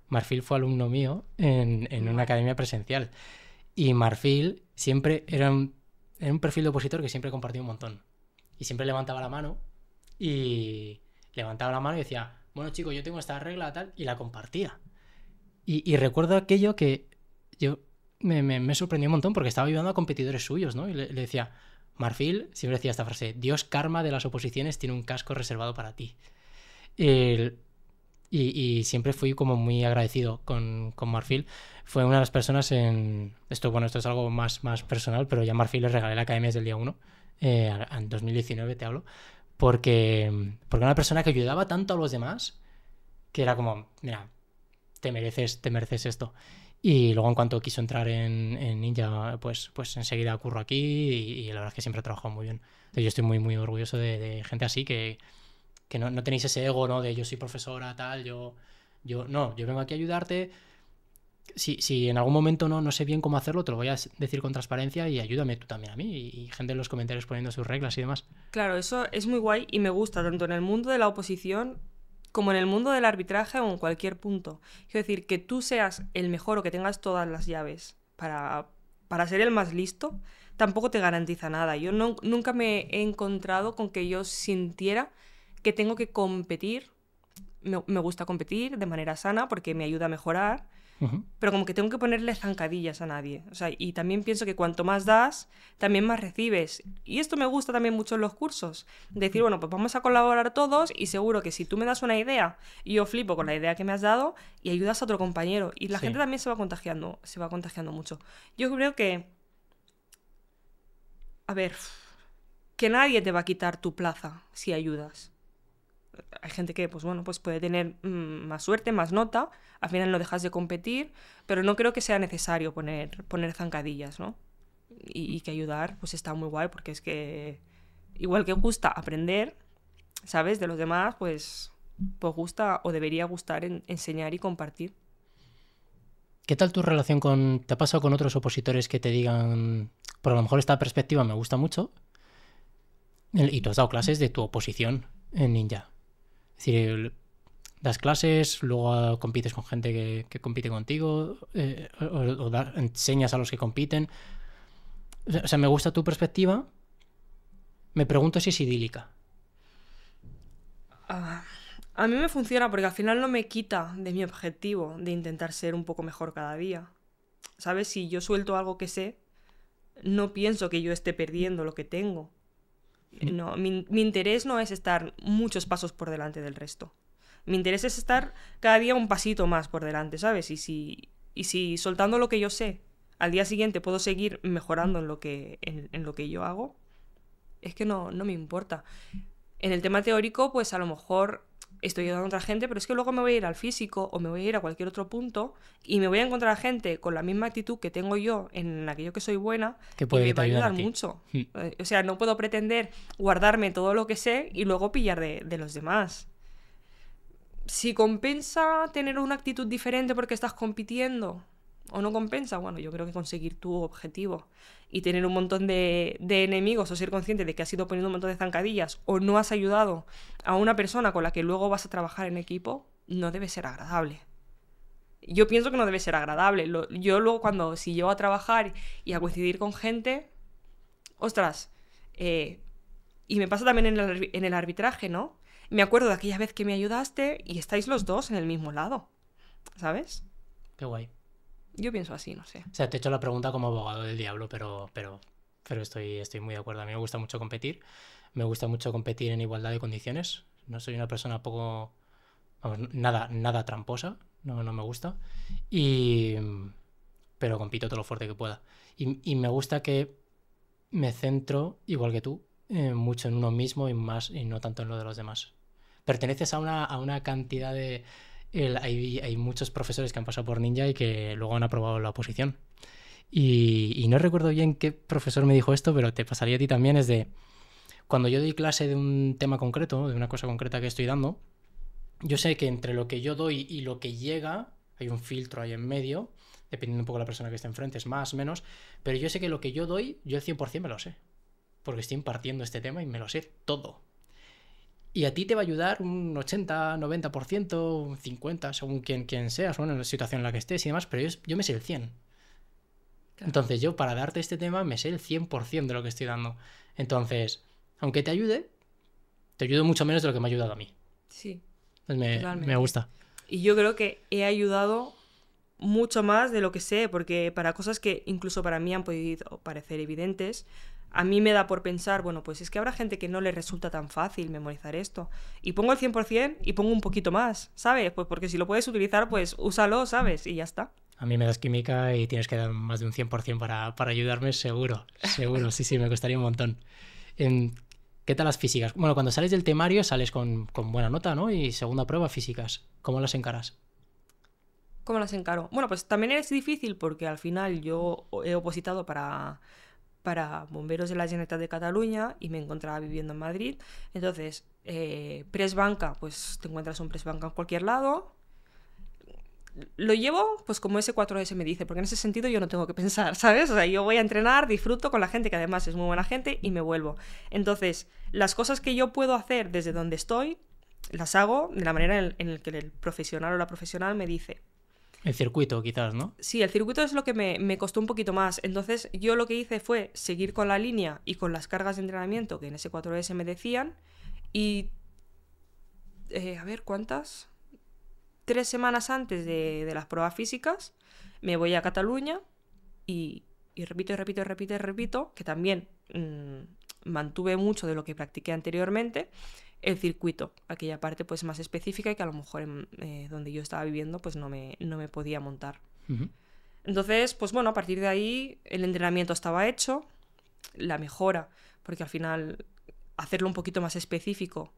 Marfil fue alumno mío en una academia presencial. Y Marfil siempre era un perfil de opositor que siempre compartía un montón. Y siempre levantaba la mano y decía, bueno chicos, yo tengo esta regla tal, y la compartía. Y recuerdo aquello que yo me sorprendió un montón porque estaba ayudando a competidores suyos, ¿no? Y le decía, Marfil siempre decía esta frase, Dios karma de las oposiciones tiene un casco reservado para ti. Y siempre fui como muy agradecido con Marfil. Fue una de las personas esto es algo más personal, pero ya a Marfil le regalé la academia desde el día 1, en 2019 te hablo, porque era una persona que ayudaba tanto a los demás que era como, mira, te mereces esto. Y luego en cuanto quiso entrar en Ninja, pues enseguida curro aquí y la verdad es que siempre he trabajado muy bien. Entonces yo estoy muy, muy orgulloso de gente así que no tenéis ese ego, ¿no? De yo soy profesora, tal, yo vengo aquí a ayudarte. Si en algún momento no sé bien cómo hacerlo, te lo voy a decir con transparencia y ayúdame tú también a mí. Y gente en los comentarios poniendo sus reglas y demás. Claro, eso es muy guay y me gusta tanto en el mundo de la oposición como en el mundo del arbitraje o en cualquier punto. Quiero decir, que tú seas el mejor o que tengas todas las llaves para ser el más listo, tampoco te garantiza nada. Yo nunca me he encontrado con que yo sintiera que tengo que competir. Me gusta competir de manera sana porque me ayuda a mejorar, Ujú. pero como que tengo que ponerle zancadillas a nadie. O sea, y también pienso que cuanto más das, también más recibes. Y esto me gusta también mucho en los cursos. Decir, bueno, pues vamos a colaborar todos y seguro que si tú me das una idea y yo flipo con la idea que me has dado y ayudas a otro compañero. Y la Sí. gente también se va contagiando mucho. Yo creo que, a ver, que nadie te va a quitar tu plaza si ayudas. Hay gente que, pues bueno, pues puede tener más suerte, más nota, al final no dejas de competir, pero no creo que sea necesario poner zancadillas, ¿no? Y que ayudar, pues está muy guay, porque es que igual que gusta aprender, ¿sabes? De los demás, pues gusta o debería gustar enseñar y compartir. ¿Qué tal tu relación con... ¿Te ha pasado con otros opositores que te digan, por a lo mejor esta perspectiva me gusta mucho, y tú has dado clases de tu oposición en Ninja? Es decir, das clases, luego compites con gente que compite contigo, enseñas a los que compiten. O sea, me gusta tu perspectiva. Me pregunto si es idílica. Ah, a mí me funciona porque al final no me quita de mi objetivo de intentar ser un poco mejor cada día. ¿Sabes? Si yo suelto algo que sé, no pienso que yo esté perdiendo lo que tengo. No, mi interés no es estar muchos pasos por delante del resto. Mi interés es estar cada día un pasito más por delante, ¿sabes? Y si soltando lo que yo sé, al día siguiente puedo seguir mejorando en lo que yo hago, es que no me importa. En el tema teórico, pues a lo mejor estoy ayudando a otra gente, pero es que luego me voy a ir al físico o me voy a ir a cualquier otro punto y me voy a encontrar a gente con la misma actitud que tengo yo en aquello que soy buena Que y puede me que te va a ayuden a ayudar ti. mucho. O sea, no puedo pretender guardarme todo lo que sé y luego pillar de los demás. Si compensa tener una actitud diferente porque estás compitiendo o no compensa, bueno, yo creo que conseguir tu objetivo y tener un montón de enemigos o ser consciente de que has ido poniendo un montón de zancadillas o no has ayudado a una persona con la que luego vas a trabajar en equipo, no debe ser agradable. Yo pienso que no debe ser agradable. Yo luego si llego a trabajar y a coincidir con gente, ostras, y me pasa también en el arbitraje, ¿no? Me acuerdo de aquella vez que me ayudaste y estáis los dos en el mismo lado, ¿sabes? Qué guay. Yo pienso así, no sé. O sea, te he hecho la pregunta como abogado del diablo, pero estoy muy de acuerdo. A mí me gusta mucho competir. Me gusta mucho competir en igualdad de condiciones. No soy una persona poco... Vamos, nada tramposa. No me gusta. Pero compito todo lo fuerte que pueda. Y me gusta que me centro, igual que tú, mucho en uno mismo y no tanto en lo de los demás. Perteneces a una cantidad de... hay muchos profesores que han pasado por Ninja y que luego han aprobado la oposición. Y no recuerdo bien qué profesor me dijo esto, pero te pasaría a ti también, es de... Cuando yo doy clase de un tema concreto, de una cosa concreta que estoy dando, yo sé que entre lo que yo doy y lo que llega, hay un filtro ahí en medio, dependiendo un poco de la persona que esté enfrente, es más, menos, pero yo sé que lo que yo doy, yo el 100% me lo sé, porque estoy impartiendo este tema y me lo sé todo. Y a ti te va a ayudar un 80, 90%, un 50%, según quien seas, bueno, en la situación en la que estés y demás, pero yo me sé el 100%. Claro. Entonces yo para darte este tema me sé el 100% de lo que estoy dando. Entonces, aunque te ayudo mucho menos de lo que me ha ayudado a mí. Sí. Entonces me gusta. Y yo creo que he ayudado mucho más de lo que sé, porque para cosas que incluso para mí han podido parecer evidentes, a mí me da por pensar, bueno, pues es que habrá gente que no le resulta tan fácil memorizar esto. Y pongo el 100% y pongo un poquito más, ¿sabes? Pues porque si lo puedes utilizar, pues úsalo, ¿sabes? Y ya está. A mí me das química y tienes que dar más de un 100% para ayudarme, seguro. Seguro, sí, me costaría un montón. ¿Qué tal las físicas? Bueno, cuando sales del temario sales con buena nota, ¿no? Y segunda prueba, físicas. ¿Cómo las encaras? ¿Cómo las encaro? Bueno, pues también es difícil porque al final yo he opositado para Bomberos de la Generalitat de Cataluña y me encontraba viviendo en Madrid. Entonces, press banca, pues te encuentras un press banca en cualquier lado. Lo llevo, pues como ese 4S me dice, porque en ese sentido yo no tengo que pensar, ¿sabes? O sea, yo voy a entrenar, disfruto con la gente, que además es muy buena gente, y me vuelvo. Entonces, las cosas que yo puedo hacer desde donde estoy, las hago de la manera en la que el profesional o la profesional me dice. El circuito, quizás, ¿no? Sí, el circuito es lo que me costó un poquito más. Entonces, yo lo que hice fue seguir con la línea y con las cargas de entrenamiento que en ese 4S me decían, y... a ver, ¿cuántas? 3 semanas antes de las pruebas físicas, me voy a Cataluña y repito, y repito, y repito, y repito, que también mantuve mucho de lo que practiqué anteriormente, el circuito, aquella parte pues más específica y que a lo mejor donde yo estaba viviendo pues no me podía montar. Ujú. Entonces, pues bueno, a partir de ahí el entrenamiento estaba hecho, la mejora, porque al final hacerlo un poquito más específico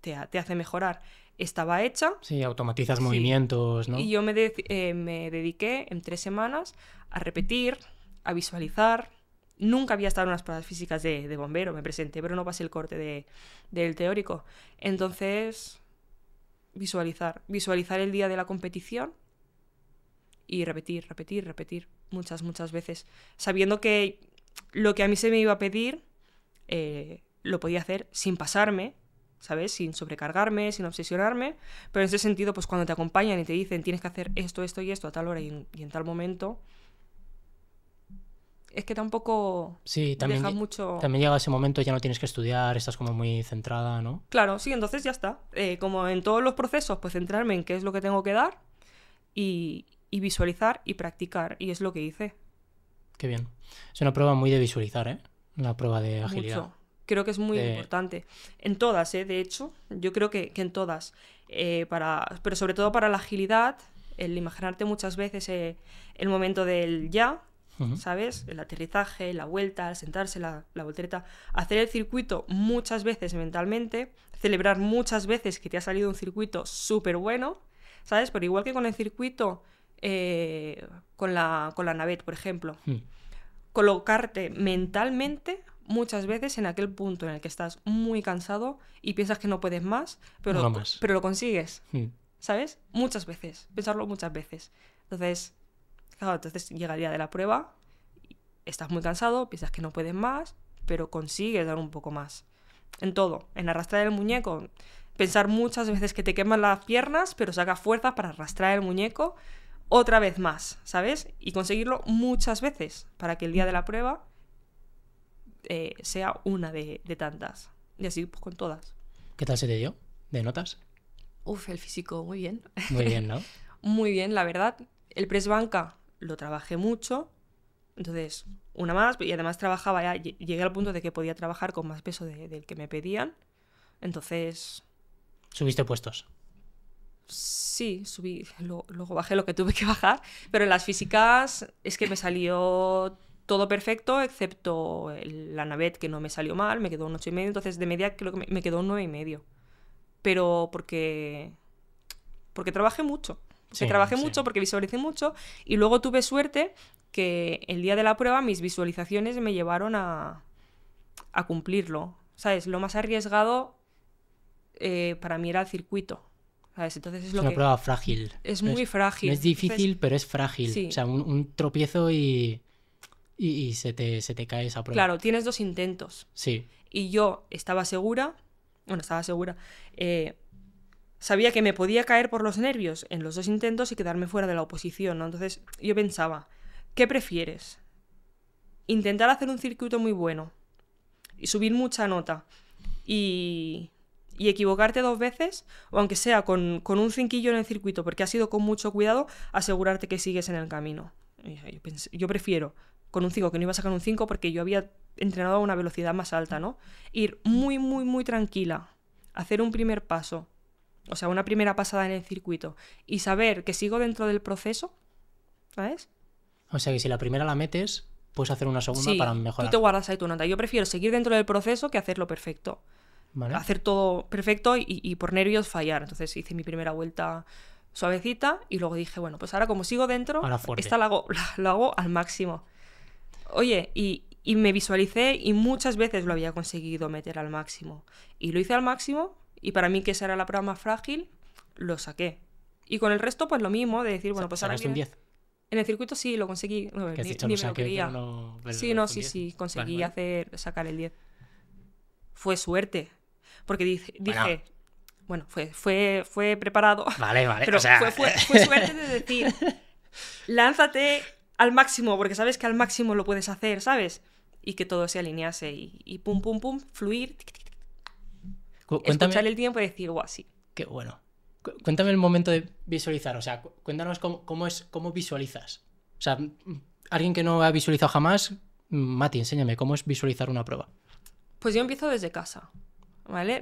te hace mejorar, estaba hecha. Sí, automatizas Sí. movimientos, ¿no? Y yo me dediqué en 3 semanas a repetir, a visualizar. Nunca había estado en unas pruebas físicas de bombero, me presenté, pero no pasé el corte del teórico. Entonces, visualizar el día de la competición y repetir, muchas veces, sabiendo que lo que a mí se me iba a pedir lo podía hacer sin pasarme, ¿sabes? Sin sobrecargarme, sin obsesionarme, pero en ese sentido, pues cuando te acompañan y te dicen tienes que hacer esto, esto y esto a tal hora y en tal momento, es que tampoco Sí, dejas mucho... también llega ese momento, ya no tienes que estudiar, estás como muy centrada, ¿no? Claro, sí, entonces ya está. Como en todos los procesos, pues centrarme en qué es lo que tengo que dar y visualizar y practicar, y es lo que hice. Qué bien. Es una prueba muy de visualizar, ¿eh? Una prueba de agilidad. Mucho. Creo que es muy importante. En todas, de hecho, yo creo que en todas. Pero sobre todo para la agilidad, el imaginarte muchas veces el momento del ya, ¿sabes? El aterrizaje, la vuelta, el sentarse, la voltereta. Hacer el circuito muchas veces mentalmente, celebrar muchas veces que te ha salido un circuito súper bueno, ¿sabes? Pero igual que con el circuito, con la navette, por ejemplo, colocarte mentalmente muchas veces en aquel punto en el que estás muy cansado y piensas que no puedes más, pero lo consigues, ¿sabes? Muchas veces, pensarlo muchas veces. Entonces, claro, entonces llega el día de la prueba, estás muy cansado, piensas que no puedes más, pero consigues dar un poco más. En todo, en arrastrar el muñeco, pensar muchas veces que te queman las piernas, pero sacas fuerzas para arrastrar el muñeco otra vez más, ¿sabes? Y conseguirlo muchas veces para que el día de la prueba sea una de tantas. Y así pues con todas. ¿Qué tal se te dio? ¿De notas? Uf, el físico, muy bien. Muy bien, ¿no? Muy bien, la verdad. El press banca lo trabajé mucho. Entonces, una más. Y además trabajaba ya, llegué al punto de que podía trabajar con más peso del que me pedían. Entonces... ¿Subiste puestos? Sí, subí. Luego bajé lo que tuve que bajar. Pero en las físicas es que me salió todo perfecto, excepto la navette, que no me salió mal, me quedó un 8,5. Entonces, de media creo que me quedó un 9,5. Pero porque trabajé mucho. Mucho, porque visualicé mucho. Y luego tuve suerte que el día de la prueba mis visualizaciones me llevaron a cumplirlo. ¿Sabes? Lo más arriesgado para mí era el circuito. ¿Sabes? Entonces es una prueba frágil. Es muy frágil. No es difícil, entonces, pero es frágil. Sí. O sea, un tropiezo y se te cae esa prueba. Claro, tienes 2 intentos. Sí. Y yo estaba segura. Sabía que me podía caer por los nervios en los 2 intentos y quedarme fuera de la oposición, ¿no? Entonces yo pensaba, ¿qué prefieres? ¿Intentar hacer un circuito muy bueno y subir mucha nota y equivocarte 2 veces? O aunque sea con un cinquillo en el circuito, porque has ido con mucho cuidado, asegurarte que sigues en el camino. Yo prefiero con un 5, que no iba a sacar un 5 porque yo había entrenado a una velocidad más alta, ¿no? Ir muy, muy, muy tranquila, hacer un primer paso, o sea, una primera pasada en el circuito y saber que sigo dentro del proceso, ¿sabes? O sea, que si la primera la metes, puedes hacer una segunda para mejorar. Tú te guardas ahí tu nota. Yo prefiero seguir dentro del proceso que hacerlo perfecto. ¿Vale? Hacer todo perfecto y por nervios fallar. Entonces hice mi primera vuelta suavecita y luego dije, bueno, pues ahora como sigo dentro, esta la hago al máximo. Oye, y me visualicé y muchas veces lo había conseguido meter al máximo. Y lo hice al máximo y para mí, que esa era la prueba más frágil, lo saqué. Y con el resto, pues lo mismo, de decir, bueno, pues ahora... ¿Sacaste un 10? En el circuito sí, lo conseguí. No, Que has dicho, ni no me lo quería. Sí, conseguí sacar el 10. Fue suerte. Porque dije... Bueno, fue preparado. Vale. Pero o sea... fue suerte de decir, lánzate al máximo, porque sabes que al máximo lo puedes hacer, ¿sabes? Y que todo se alinease y pum, pum, pum, fluir. Cuéntame... Escuchar el tiempo y decir, guau, sí. Qué bueno. Cuéntame el momento de visualizar, o sea, cuéntanos cómo visualizas. O sea, alguien que no ha visualizado jamás, Mati, enséñame, ¿cómo es visualizar una prueba? Pues yo empiezo desde casa, ¿vale?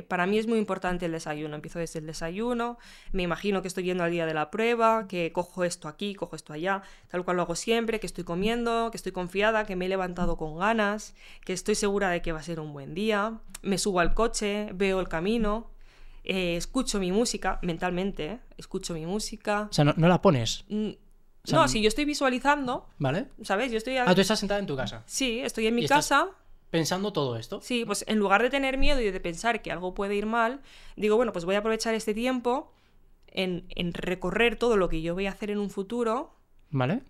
Para mí es muy importante el desayuno. Empiezo desde el desayuno, me imagino que estoy yendo al día de la prueba, que cojo esto aquí, cojo esto allá, tal cual lo hago siempre, que estoy comiendo, que estoy confiada, que me he levantado con ganas, que estoy segura de que va a ser un buen día. Me subo al coche, veo el camino, escucho mi música, mentalmente, escucho mi música. O sea, no la pones. O sea, No, si yo estoy visualizando, ¿vale? ¿sabes? Yo estoy... Tú estás sentada en tu casa. Sí, estoy en mi Y estás casa... pensando todo esto. Sí, pues en lugar de tener miedo y de pensar que algo puede ir mal, digo, bueno, pues voy a aprovechar este tiempo en recorrer todo lo que yo voy a hacer en un futuro, ¿Vale?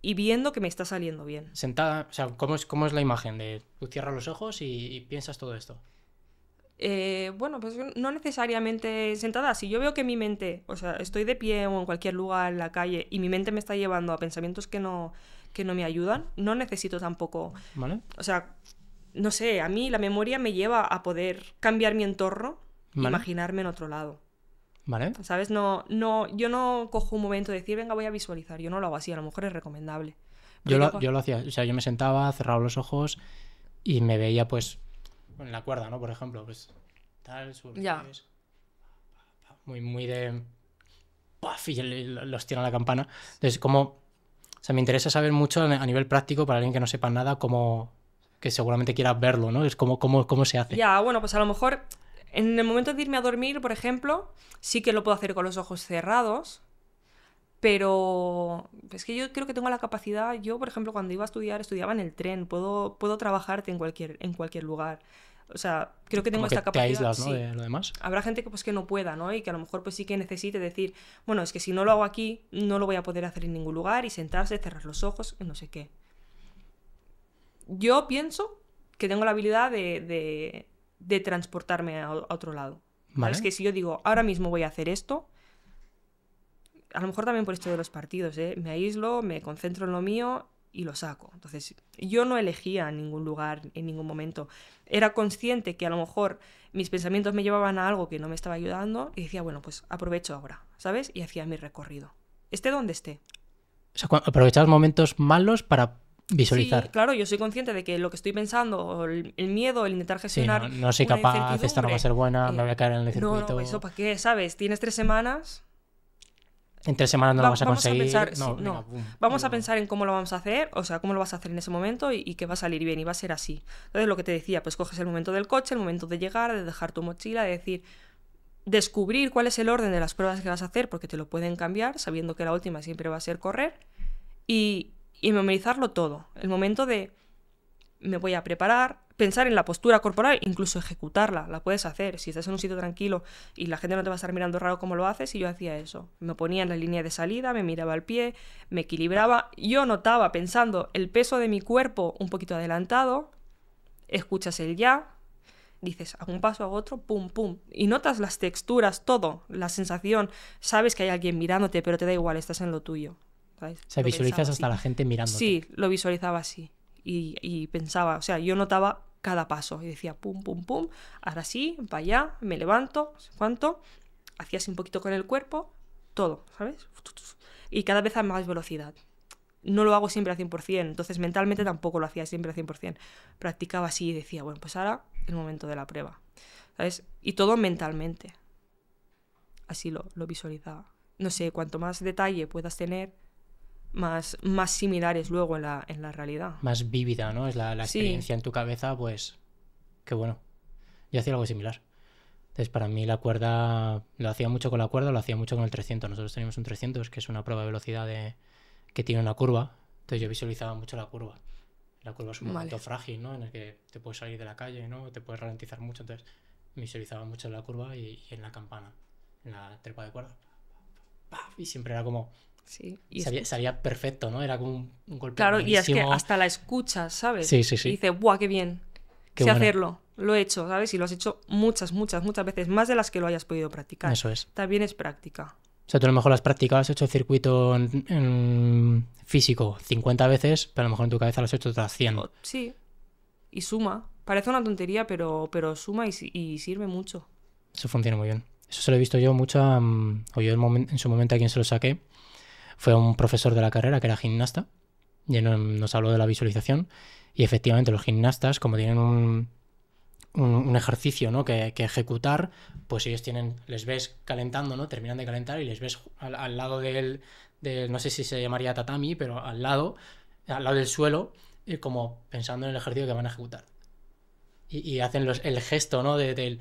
y viendo que me está saliendo bien. Sentada, o sea, ¿cómo es la imagen de tú cierras los ojos y piensas todo esto? Bueno, pues no necesariamente sentada. Si yo veo que mi mente, o sea, estoy de pie o en cualquier lugar en la calle y mi mente me está llevando a pensamientos que no me ayudan, no necesito tampoco... ¿Vale? O sea, no sé, a mí la memoria me lleva a poder cambiar mi entorno, ¿Vale? imaginarme en otro lado. ¿Vale? ¿Sabes? No, yo no cojo un momento de decir, venga, voy a visualizar. Yo no lo hago así, a lo mejor es recomendable. Yo Pero lo hacía, o sea, yo me sentaba, cerraba los ojos y me veía, pues, en la cuerda, ¿no? Por ejemplo, pues, tal, Ya. subes, muy de... ¡Paf! Y los tira la campana. Entonces, o sea, me interesa saber mucho a nivel práctico para alguien que no sepa nada, que seguramente quiera verlo, ¿no? Es cómo se hace. Ya, bueno, pues a lo mejor en el momento de irme a dormir, por ejemplo, sí que lo puedo hacer con los ojos cerrados, pero es que yo creo que tengo la capacidad, yo, por ejemplo, cuando iba a estudiar, estudiaba en el tren, puedo trabajarte en cualquier lugar. O sea, creo que tengo Como que esta te capacidad. aíslas, ¿no? Sí. De lo demás. Habrá gente que, pues, que no pueda, ¿no? Y que a lo mejor pues sí que necesite decir, bueno, es que si no lo hago aquí, no lo voy a poder hacer en ningún lugar, y sentarse, cerrar los ojos, no sé qué. Yo pienso que tengo la habilidad de transportarme a otro lado. Vale. Es que si yo digo, ahora mismo voy a hacer esto, a lo mejor también por esto de los partidos, me aíslo, me concentro en lo mío y lo saco. Entonces, yo no elegía ningún lugar en ningún momento. Era consciente que a lo mejor mis pensamientos me llevaban a algo que no me estaba ayudando y decía, bueno, pues aprovecho ahora, ¿sabes? Y hacía mi recorrido. Esté donde esté. O sea, aprovechar momentos malos para visualizar. Sí, claro, yo soy consciente de que lo que estoy pensando, o el miedo, el intentar Sí, gestionar no soy una capaz, esta no va a ser buena, me voy a caer en el circuito. No, ¿eso para qué? ¿Sabes? Tienes 3 semanas... En 3 semanas no lo vas a conseguir. Pensar, no, sí, venga, pum, vamos a pensar en cómo lo vamos a hacer, o sea, cómo lo vas a hacer en ese momento y que va a salir bien y va a ser así. Entonces, lo que te decía, pues coges el momento del coche, el momento de llegar, de dejar tu mochila, de decir, descubrir cuál es el orden de las pruebas que vas a hacer, porque te lo pueden cambiar, sabiendo que la última siempre va a ser correr, y memorizarlo todo. El momento de me voy a preparar, pensar en la postura corporal, incluso ejecutarla, la puedes hacer. Si estás en un sitio tranquilo y la gente no te va a estar mirando raro como lo haces, y yo hacía eso. Me ponía en la línea de salida, me miraba el pie, me equilibraba. Yo notaba, pensando el peso de mi cuerpo un poquito adelantado, escuchas el ya, dices, hago un paso, hago otro, pum, pum. Y notas las texturas, todo, la sensación. Sabes que hay alguien mirándote, pero te da igual, estás en lo tuyo. ¿Sabes? O sea, Lo visualizas pensaba hasta así. la gente mirándote. Sí, lo visualizaba así. Y pensaba, o sea, yo notaba cada paso y decía pum, pum, pum, ahora sí, para allá, me levanto, no sé cuánto, hacía así un poquito con el cuerpo, todo, ¿sabes? Y cada vez a más velocidad. No lo hago siempre al 100%, entonces mentalmente tampoco lo hacía siempre al 100%. Practicaba así y decía, bueno, pues ahora el momento de la prueba, ¿sabes? Y todo mentalmente. Así lo visualizaba. No sé, cuanto más detalle puedas tener, más similares luego en la realidad. Más vívida, ¿no? Es la Sí. experiencia en tu cabeza, pues... Qué bueno. Yo hacía algo similar. Entonces, para mí la cuerda... Lo hacía mucho con la cuerda, lo hacía mucho con el 300. Nosotros teníamos un 300, que es una prueba de velocidad que tiene una curva. Entonces yo visualizaba mucho la curva. La curva es un momento frágil, ¿no? En el que te puedes salir de la calle, ¿no? Te puedes ralentizar mucho. Entonces visualizaba mucho en la curva y en la campana. En la trepa de cuerda. Y siempre era como... Sí, salía perfecto, ¿no? Era como un golpe. Claro, buenísimo. y es que hasta la escuchas, ¿sabes? Sí. Y dices, ¡buah, qué bien! Qué sé bueno. hacerlo, lo he hecho, ¿sabes? Y lo has hecho muchas veces, más de las que lo hayas podido practicar. Eso es. También es práctica. O sea, tú a lo mejor lo has practicado, has hecho el circuito en físico 50 veces, pero a lo mejor en tu cabeza lo has hecho otras 100. Sí, y suma. Parece una tontería, pero suma y sirve mucho. Eso funciona muy bien. Eso se lo he visto yo mucho, o yo en su momento a quien se lo saqué, fue a un profesor de la carrera que era gimnasta, y él nos habló de la visualización, y efectivamente los gimnastas, como tienen un ejercicio, ¿no? que ejecutar, pues ellos les ves calentando, ¿no? Terminan de calentar y les ves al lado no sé si se llamaría tatami, pero al lado del suelo, como pensando en el ejercicio que van a ejecutar. Y hacen el gesto, ¿no? Del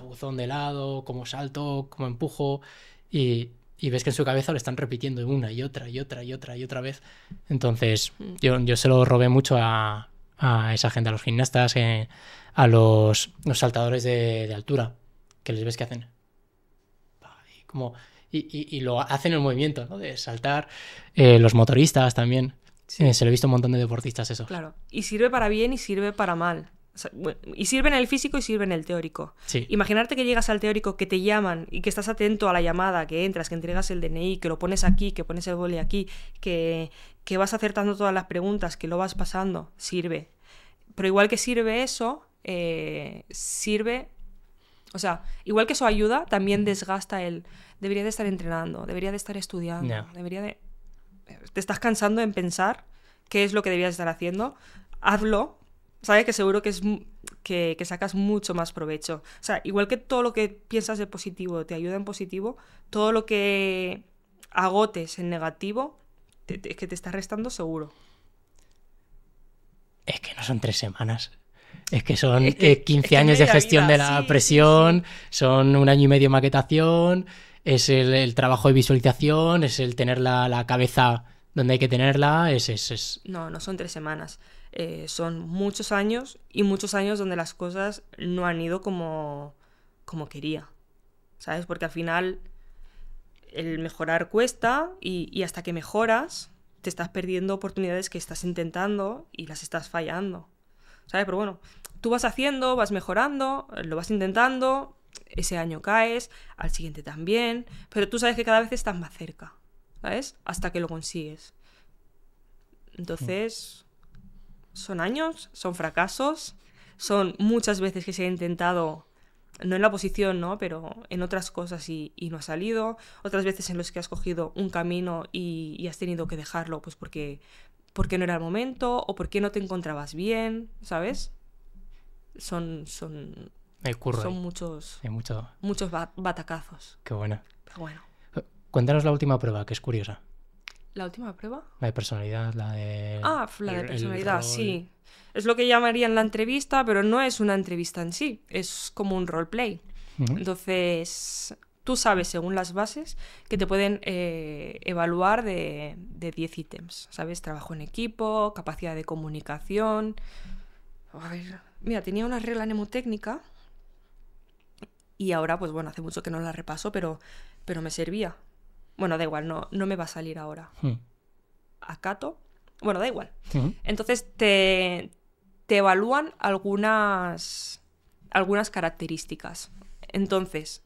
buzón de lado, como salto, como empujo, y ves que en su cabeza lo están repitiendo una y otra y otra y otra y otra vez. Entonces, yo se lo robé mucho a esa gente, a los gimnastas, a los saltadores de altura, que les ves que hacen. Y lo hacen el movimiento, ¿no? De saltar. Los motoristas también. Sí. Se lo he visto a un montón de deportistas eso. Claro. Y sirve para bien y sirve para mal. O sea, bueno, y sirve en el físico y sirve en el teórico. Sí. Imaginarte que llegas al teórico, que te llaman y que estás atento a la llamada, que entras, que entregas el DNI, que lo pones aquí, que pones el boli aquí, que vas acertando todas las preguntas, que lo vas pasando. Sirve. Pero igual que sirve eso, sirve... O sea, igual que eso ayuda, también desgasta debería de estar entrenando, debería de estar estudiando, te estás cansando en pensar qué es lo que deberías estar haciendo, hazlo, sabes que seguro que sacas mucho más provecho. O sea, igual que todo lo que piensas de positivo te ayuda en positivo, todo lo que agotes en negativo, es que te está restando seguro. Es que no son 3 semanas. Es que son 15 años de gestión de la presión, son 1 año y medio de maquetación, es el trabajo de visualización, es el tener la cabeza donde hay que tenerla, No son 3 semanas. Son muchos años y muchos años donde las cosas no han ido como quería, ¿sabes? Porque al final el mejorar cuesta y hasta que mejoras te estás perdiendo oportunidades que estás intentando y las estás fallando, ¿sabes? Pero bueno, tú vas haciendo, vas mejorando, lo vas intentando, ese año caes, al siguiente también, pero tú sabes que cada vez estás más cerca, ¿sabes? Hasta que lo consigues. Entonces, son años, son fracasos, son muchas veces que se ha intentado, no en la posición, ¿no? Pero en otras cosas y no ha salido, otras veces en los que has cogido un camino y has tenido que dejarlo pues porque no era el momento o porque no te encontrabas bien, ¿sabes? Son muchos batacazos. Qué buena. Pero bueno. Cuéntanos la última prueba, que es curiosa. ¿La última prueba? La de personalidad, la de... la de personalidad, sí. Es lo que llamarían la entrevista, pero no es una entrevista en sí, es como un roleplay. Uh-huh. Entonces, tú sabes, según las bases, que te pueden evaluar de 10 ítems, ¿sabes? Trabajo en equipo, capacidad de comunicación... A ver, mira, tenía una regla mnemotécnica y ahora, pues bueno, hace mucho que no la repaso, pero me servía. Bueno, da igual, no me va a salir ahora. Acato. Bueno, da igual. Uh-huh. Entonces te evalúan algunas características. Entonces,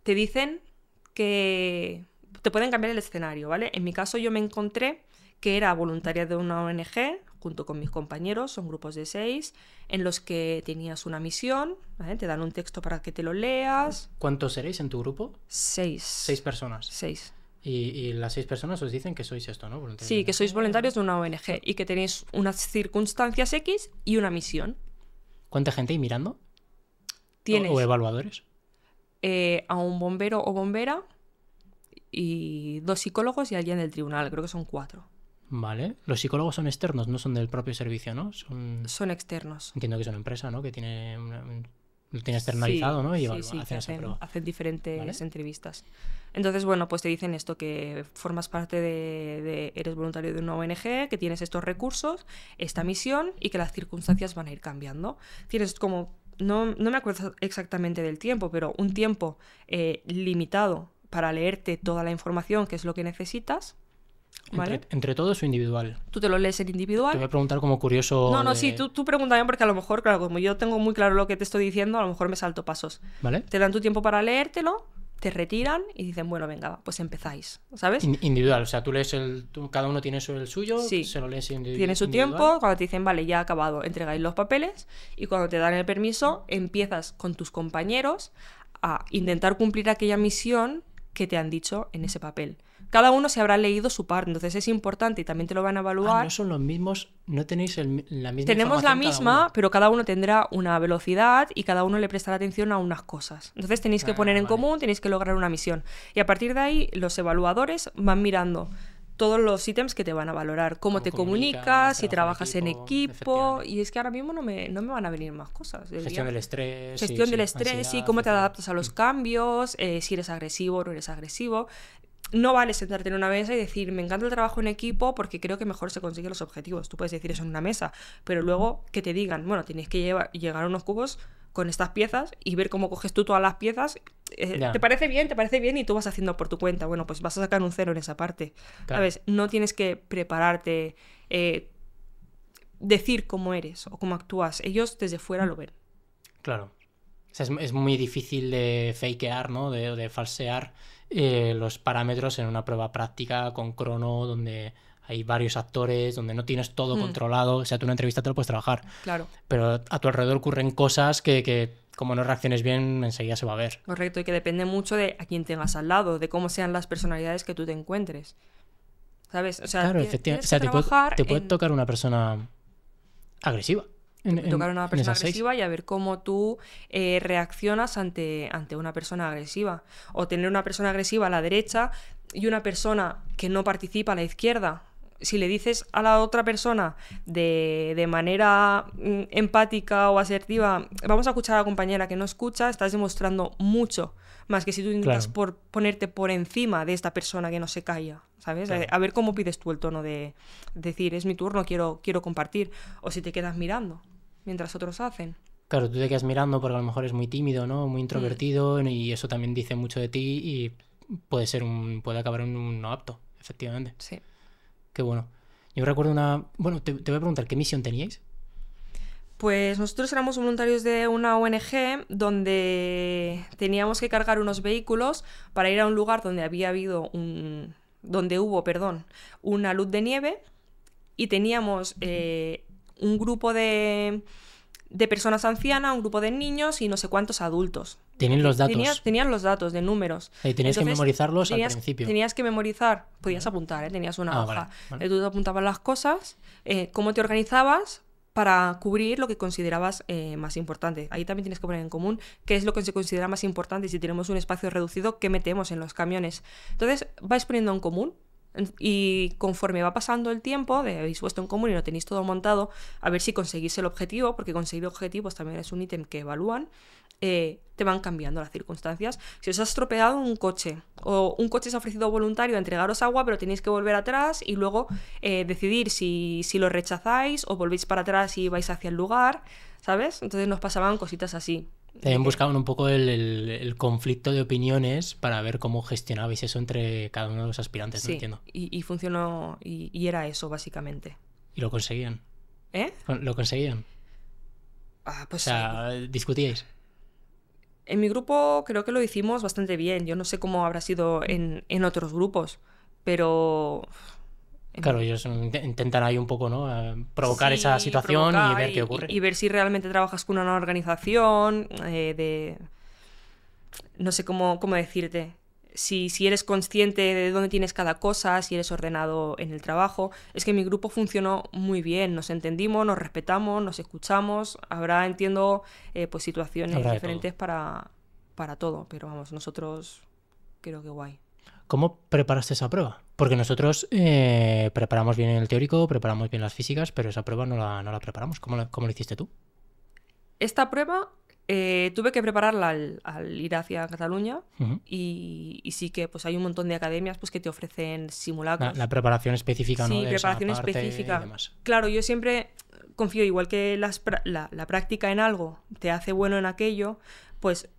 te dicen que te pueden cambiar el escenario, ¿vale? En mi caso yo me encontré que era voluntaria de una ONG, junto con mis compañeros, son grupos de 6, en los que tenías una misión, ¿vale? Te dan un texto para que te lo leas. ¿Cuántos seréis en tu grupo? 6. 6 personas. 6. Y las 6 personas os dicen que sois esto, ¿no? Sí, que sois voluntarios de una ONG y que tenéis unas circunstancias X y una misión. ¿Cuánta gente hay mirando? ¿Tienes? ¿O evaluadores? A un bombero o bombera y 2 psicólogos y alguien del tribunal, creo que son 4. Vale. Los psicólogos son externos, no son del propio servicio, ¿no? Son externos. Entiendo que es una empresa, ¿no? Que lo tiene externalizado, ¿no? Y hacen diferentes entrevistas. Entonces, bueno, pues te dicen esto, que formas parte eres voluntario de una ONG, que tienes estos recursos, esta misión y que las circunstancias van a ir cambiando. Tienes como, no me acuerdo exactamente del tiempo, pero un tiempo limitado para leerte toda la información, que es lo que necesitas. ¿Vale? ¿Entre todos o individual? Tú te lo lees en individual. Te voy a preguntar como curioso... No, sí, tú pregúntame porque a lo mejor, claro, como yo tengo muy claro lo que te estoy diciendo, a lo mejor me salto pasos. ¿Vale? Te dan tu tiempo para leértelo, te retiran y dicen, bueno, venga, pues empezáis, ¿sabes? Individual, o sea, tú lees cada uno tiene el suyo, sí. Se lo lees individual. Tiene su tiempo, cuando te dicen, vale, ya ha acabado, entregáis los papeles y cuando te dan el permiso, empiezas con tus compañeros a intentar cumplir aquella misión que te han dicho en ese papel. Cada uno se habrá leído su parte, entonces es importante y también te lo van a evaluar. No son los mismos, no tenéis la misma Tenemos la información misma, pero cada uno tendrá una velocidad y cada uno le prestará atención a unas cosas. Entonces tenéis que poner en común, tenéis que lograr una misión. Y a partir de ahí, los evaluadores van mirando todos los ítems que te van a valorar, cómo te comunicas, si trabajas en equipo, y es que ahora mismo no me van a venir más cosas. Gestión del estrés. Gestión del estrés, sí, cómo te adaptas a los cambios, si eres agresivo o no eres agresivo. No vale sentarte en una mesa y decir, me encanta el trabajo en equipo porque creo que mejor se consiguen los objetivos. Tú puedes decir eso en una mesa, pero luego que te digan, bueno, tienes que llegar a unos cubos con estas piezas y ver cómo coges tú todas las piezas. ¿Te parece bien? Y tú vas haciendo por tu cuenta. Bueno, pues vas a sacar un 0 en esa parte. Claro. ¿Sabes? No tienes que prepararte, decir cómo eres o cómo actúas. Ellos desde fuera lo ven. Claro. O sea, es muy difícil de fakear, ¿no? De falsear los parámetros en una prueba práctica con crono, donde hay varios actores, donde no tienes todo controlado. O sea, tú en una entrevista te lo puedes trabajar. Claro. Pero a tu alrededor ocurren cosas que como no reacciones bien, enseguida se va a ver. Correcto, y que depende mucho de a quién tengas al lado, de cómo sean las personalidades que tú te encuentres. ¿Sabes? O sea, claro, efectivamente. O sea, te puede tocar una persona agresiva. Tocar a una persona agresiva y a ver cómo tú reaccionas ante una persona agresiva. O tener una persona agresiva a la derecha y una persona que no participa a la izquierda. Si le dices a la otra persona de manera empática o asertiva, vamos a escuchar a la compañera que no escucha, estás demostrando mucho más que si tú intentas ponerte por encima de esta persona que no se calla, ¿sabes? Claro. A ver cómo pides tú el tono de decir, es mi turno, quiero compartir. O si te quedas mirando mientras otros hacen. Claro, tú te quedas mirando porque a lo mejor es muy tímido, ¿no? Muy introvertido y eso también dice mucho de ti y puede acabar en un no apto, efectivamente. Sí. Qué bueno. Yo recuerdo Bueno, te voy a preguntar, ¿qué misión teníais? Pues nosotros éramos voluntarios de una ONG donde teníamos que cargar unos vehículos para ir a un lugar donde hubo una luz de nieve y teníamos un grupo de personas ancianas, un grupo de niños y no sé cuántos adultos. ¿Tienen los datos? Tenían los datos de números. Y tenías que memorizarlos al principio. Tenías que memorizar, podías apuntar, tenías una hoja. Vale. Tú te apuntabas las cosas, cómo te organizabas para cubrir lo que considerabas más importante. Ahí también tienes que poner en común qué es lo que se considera más importante y si tenemos un espacio reducido, qué metemos en los camiones. Entonces, vais poniendo en común. Y conforme va pasando el tiempo, habéis puesto en común y lo tenéis todo montado, a ver si conseguís el objetivo, porque conseguir objetivos también es un ítem que evalúan, te van cambiando las circunstancias. Si os has estropeado un coche, o un coche se ha ofrecido voluntario a entregaros agua, pero tenéis que volver atrás y luego decidir si lo rechazáis o volvéis para atrás y vais hacia el lugar, ¿sabes? Entonces nos pasaban cositas así. También buscaban un poco el conflicto de opiniones para ver cómo gestionabais eso entre cada uno de los aspirantes, sí, no entiendo. Y funcionó, y era eso, básicamente. ¿Y lo conseguían? ¿Eh? ¿Lo conseguían? Pues o sea, ¿discutíais? En mi grupo creo que lo hicimos bastante bien. Yo no sé cómo habrá sido en otros grupos, pero... Claro, ellos intentan ahí un poco, ¿no? Provocar esa situación y ver qué ocurre. Y ver si realmente trabajas con una organización, no sé cómo decirte. Si eres consciente de dónde tienes cada cosa, si eres ordenado en el trabajo. Es que mi grupo funcionó muy bien. Nos entendimos, nos respetamos, nos escuchamos. Habrá, entiendo, pues situaciones diferentes para todo. Pero vamos, nosotros creo que guay. ¿Cómo preparaste esa prueba? Porque nosotros preparamos bien el teórico, preparamos bien las físicas, pero esa prueba no la preparamos. ¿Cómo lo hiciste tú? Esta prueba tuve que prepararla al ir hacia Cataluña y sí que pues hay un montón de academias pues que te ofrecen simulacros. La preparación específica, ¿no? Sí, preparación específica. Claro, yo siempre confío, igual que la práctica en algo te hace bueno en aquello, pues...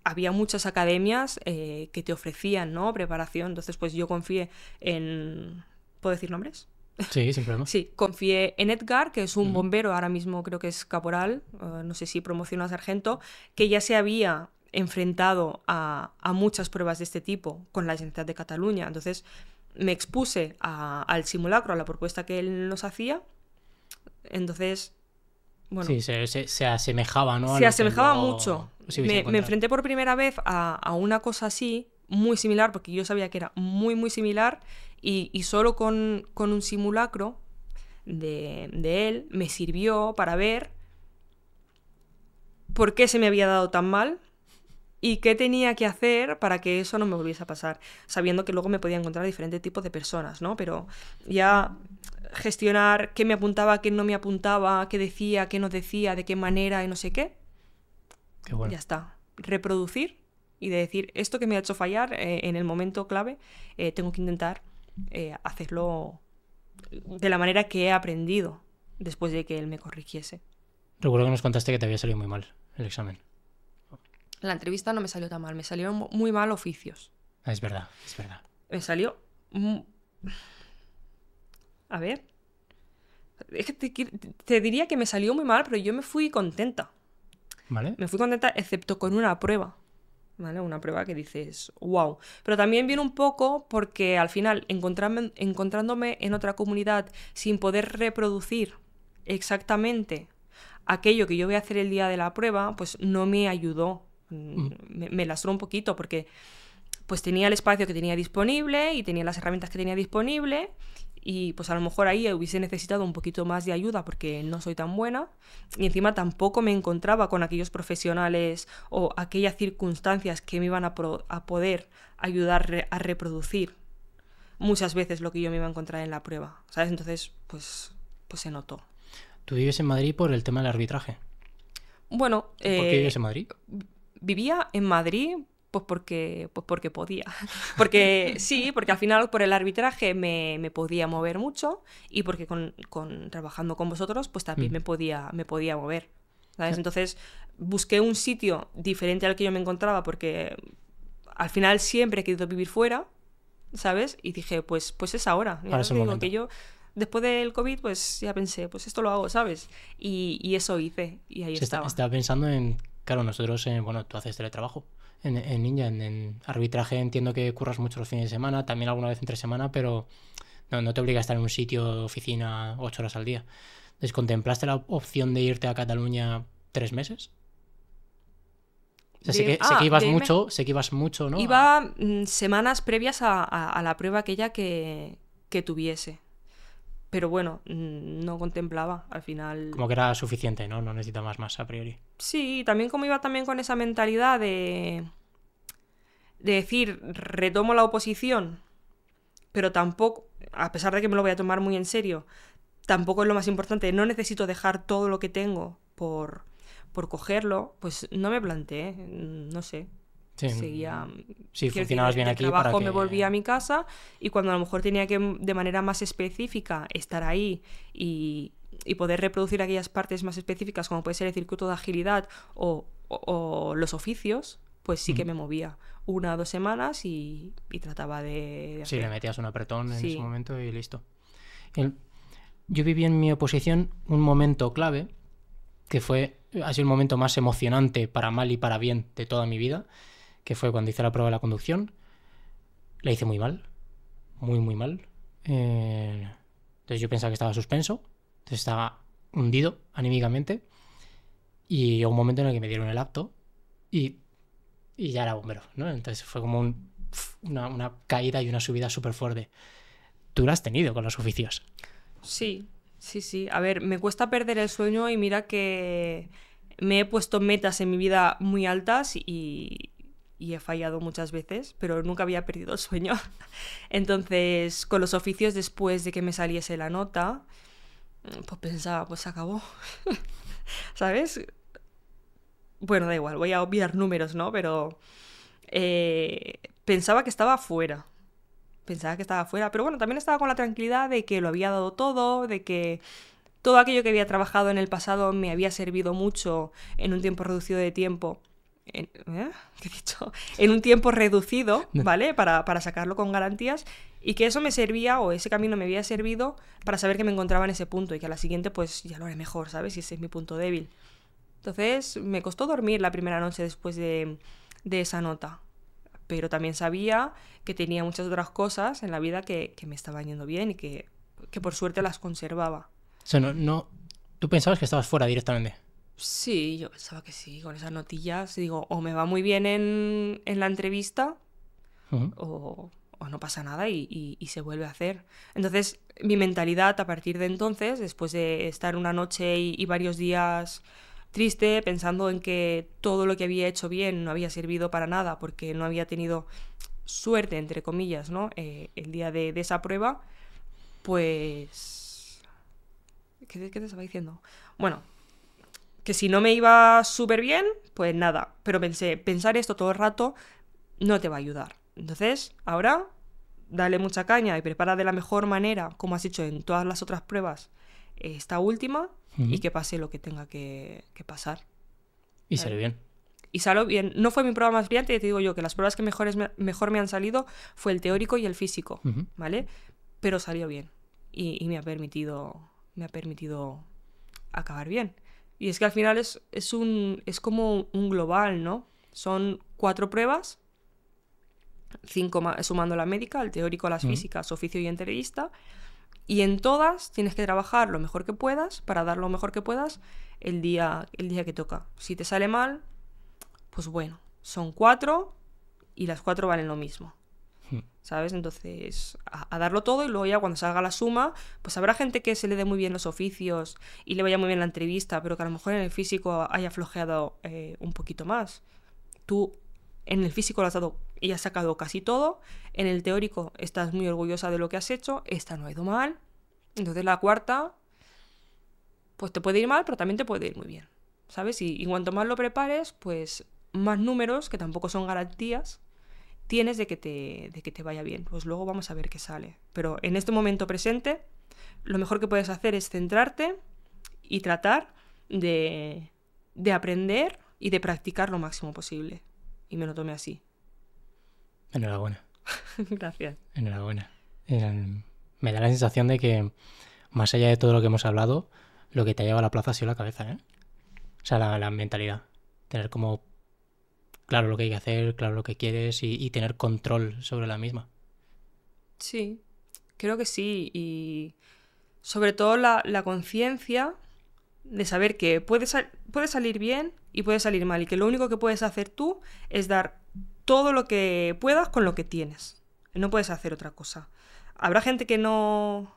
había muchas academias que te ofrecían, ¿no? Preparación. Entonces, pues yo confié en... ¿Puedo decir nombres? Sí, sin problema. Sí, confié en Edgar, que es un bombero, ahora mismo creo que es caporal, no sé si promociona a sargento, que ya se había enfrentado a muchas pruebas de este tipo con la Generalitat de Cataluña. Entonces, me expuse al simulacro, a la propuesta que él nos hacía. Entonces... Bueno, Sí, se asemejaba, ¿no? A se lo que asemejaba luego mucho. os ibais a Me encontrar. enfrenté por primera vez a una cosa así, muy similar, porque yo sabía que era muy, muy similar, y solo con un simulacro de él me sirvió para ver por qué se me había dado tan mal y qué tenía que hacer para que eso no me volviese a pasar, sabiendo que luego me podía encontrar diferentes tipos de personas, ¿no? Pero ya gestionar qué me apuntaba, qué no me apuntaba, qué decía, qué no decía, de qué manera y no sé qué, Qué bueno. ya está. Reproducir y de decir, esto que me ha hecho fallar en el momento clave, tengo que intentar hacerlo de la manera que he aprendido después de que él me corrigiese. Recuerdo que nos contaste que te había salido muy mal el examen. La entrevista no me salió tan mal, me salieron muy mal oficios. Ah, es verdad, es verdad. Me salió... A ver. Es que te diría que me salió muy mal, pero yo me fui contenta. ¿Vale? Me fui contenta excepto con una prueba. ¿Vale? Una prueba que dices, wow. Pero también viene un poco porque al final, encontrándome en otra comunidad sin poder reproducir exactamente aquello que yo voy a hacer el día de la prueba, pues no me ayudó. Me lastró un poquito porque pues tenía el espacio que tenía disponible y tenía las herramientas que tenía disponible y pues a lo mejor ahí hubiese necesitado un poquito más de ayuda porque no soy tan buena y encima tampoco me encontraba con aquellos profesionales o aquellas circunstancias que me iban a poder ayudar a reproducir muchas veces lo que yo me iba a encontrar en la prueba, ¿sabes? Entonces pues se notó. ¿Tú vives en Madrid por el tema del arbitraje? Bueno, ¿Por qué vives en Madrid? vivía en Madrid pues porque podía. Porque sí, porque al final por el arbitraje me podía mover mucho y porque trabajando con vosotros pues también me podía mover. ¿Sabes? Entonces busqué un sitio diferente al que yo me encontraba porque al final siempre he querido vivir fuera, ¿sabes? Y dije, pues es ahora. Ya Ahora es te el digo momento. que yo después del COVID pues ya pensé, pues esto lo hago, ¿sabes? Y eso hice y ahí estaba. Estaba pensando en... Claro, nosotros, bueno, tú haces teletrabajo en Ninja, en arbitraje entiendo que curras mucho los fines de semana, también alguna vez entre semana, pero no te obliga a estar en un sitio, oficina, 8 horas al día. Entonces, ¿contemplaste la opción de irte a Cataluña 3 meses? O sea, sé que ibas mucho, ¿no? Iba semanas previas a la prueba aquella que tuviese. Pero bueno, no contemplaba al final. Como que era suficiente, ¿no? No necesitabas más a priori. Sí, también como iba también con esa mentalidad de decir, retomo la oposición, pero tampoco, a pesar de que me lo voy a tomar muy en serio, tampoco es lo más importante, no necesito dejar todo lo que tengo por cogerlo, pues no me planteé, no sé. Sí, Seguía. sí, Quiero funcionabas decir, bien del aquí trabajo para que... me volvía a mi casa y cuando a lo mejor tenía que de manera más específica estar ahí y poder reproducir aquellas partes más específicas como puede ser el circuito de agilidad o los oficios, pues sí que me movía 1 o 2 semanas y trataba de Sí, hacer. le metías un apretón en Sí. ese momento y listo. Yo viví en mi oposición un momento clave que ha sido el momento más emocionante para mal y para bien de toda mi vida, que fue cuando hice la prueba de la conducción. La hice muy mal, muy, muy mal. Entonces yo pensaba que estaba suspenso, entonces estaba hundido anímicamente y llegó un momento en el que me dieron el apto y ya era bombero, ¿no? Entonces fue como una caída y una subida súper fuerte. Tú la has tenido con los oficios. Sí, sí, sí. A ver, me cuesta perder el sueño y mira que me he puesto metas en mi vida muy altas y he fallado muchas veces, pero nunca había perdido el sueño. Entonces, con los oficios, después de que me saliese la nota, pues pensaba, pues se acabó. ¿Sabes? Bueno, da igual, voy a obviar números, ¿no? Pero pensaba que estaba fuera. Pero bueno, también estaba con la tranquilidad de que lo había dado todo, de que todo aquello que había trabajado en el pasado me había servido mucho en un tiempo reducido de tiempo. ¿Qué he dicho? En un tiempo reducido, ¿vale? Para sacarlo con garantías y que eso me servía o ese camino me había servido para saber que me encontraba en ese punto y que a la siguiente pues ya lo haré mejor, ¿sabes? Y ese es mi punto débil. Entonces me costó dormir la primera noche después de esa nota. Pero también sabía que tenía muchas otras cosas en la vida que me estaban yendo bien y que por suerte las conservaba. O sea, no ¿Tú pensabas que estabas fuera directamente? Sí, yo pensaba que sí, con esas notillas. Digo, o me va muy bien en la entrevista Ujú. o no pasa nada y se vuelve a hacer. Entonces, mi mentalidad a partir de entonces, después de estar una noche y varios días triste, pensando en que todo lo que había hecho bien no había servido para nada porque no había tenido suerte, entre comillas, ¿no? El día de esa prueba, pues... ¿Qué te estaba diciendo? Bueno, que si no me iba súper bien, pues nada. Pero pensé, pensar esto todo el rato no te va a ayudar. Entonces, ahora, dale mucha caña y prepara de la mejor manera, como has hecho en todas las otras pruebas, esta última, y Ujú. que pase lo que tenga que pasar. Y ¿Vale? salió bien. Y salió bien. No fue mi prueba más brillante, y te digo yo que las pruebas que mejor me han salido fue el teórico y el físico, Ujú. ¿vale? Pero salió bien. Y me ha permitido acabar bien. Y es que al final es como un global, ¿no? Son 4 pruebas, 5 sumando la médica, el teórico, las Ujú. físicas, oficio y entrevista. Y en todas tienes que trabajar lo mejor que puedas para dar lo mejor que puedas el día que toca. Si te sale mal, pues bueno, son 4 y las 4 valen lo mismo. Ujú. ¿Sabes? Entonces, a darlo todo y luego ya cuando salga la suma, pues habrá gente que se le dé muy bien los oficios y le vaya muy bien la entrevista, pero que a lo mejor en el físico haya flojeado un poquito más. Tú en el físico lo has dado y has sacado casi todo, en el teórico estás muy orgullosa de lo que has hecho, esta no ha ido mal, entonces la cuarta, pues te puede ir mal, pero también te puede ir muy bien, ¿sabes? Y cuanto más lo prepares, pues más números, que tampoco son garantías, tienes de que te vaya bien. Pues luego vamos a ver qué sale. Pero en este momento presente, lo mejor que puedes hacer es centrarte y tratar de aprender y de practicar lo máximo posible. Y me lo tomé así. Enhorabuena. Gracias. Enhorabuena. Me da la sensación de que, más allá de todo lo que hemos hablado, lo que te ha llevado a la plaza ha sido la cabeza, ¿eh? O sea, la mentalidad. Tener como claro lo que hay que hacer, claro lo que quieres y tener control sobre la misma. Sí, creo que sí. Y sobre todo la conciencia de saber que puede salir bien y puede salir mal. Y que lo único que puedes hacer tú es dar todo lo que puedas con lo que tienes. No puedes hacer otra cosa. Habrá gente que no...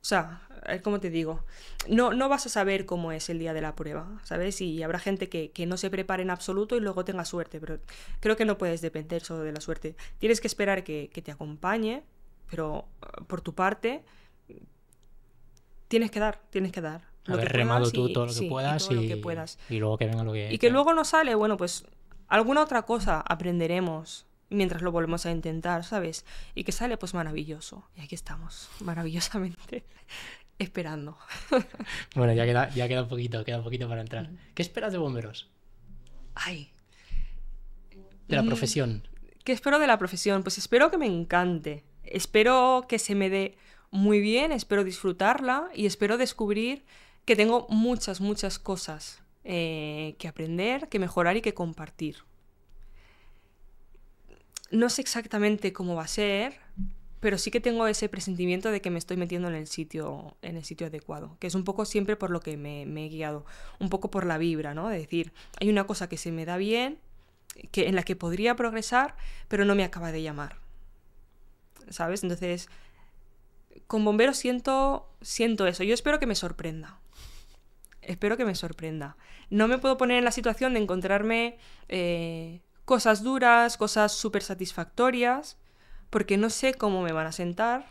O sea, ¿cómo te digo? No vas a saber cómo es el día de la prueba, ¿sabes? Y habrá gente que no se prepare en absoluto y luego tenga suerte, pero creo que no puedes depender solo de la suerte. Tienes que esperar que te acompañe, pero por tu parte tienes que dar lo que Haber remado puedas tú y todo lo que sí, y puedas todo lo que puedas. y luego que venga lo Y que que venga. luego no sale, bueno, pues alguna otra cosa aprenderemos mientras lo volvemos a intentar, ¿sabes? Y que sale, pues maravilloso. Y aquí estamos, maravillosamente, esperando. Bueno, ya queda un poquito para entrar. ¿Qué esperas de bomberos? Ay, De la mm, profesión. ¿qué espero de la profesión? Pues espero que me encante. Espero que se me dé muy bien, espero disfrutarla y espero descubrir que tengo muchas, muchas cosas que aprender, que mejorar y que compartir. No sé exactamente cómo va a ser, pero sí que tengo ese presentimiento de que me estoy metiendo en el sitio adecuado, que es un poco siempre por lo que me he guiado, un poco por la vibra, ¿no? De decir, hay una cosa que se me da bien, en la que podría progresar, pero no me acaba de llamar, ¿sabes? Entonces, con bomberos siento eso. Yo espero que me sorprenda. Espero que me sorprenda. No me puedo poner en la situación de encontrarme cosas duras, cosas súper satisfactorias, porque no sé cómo me van a sentar,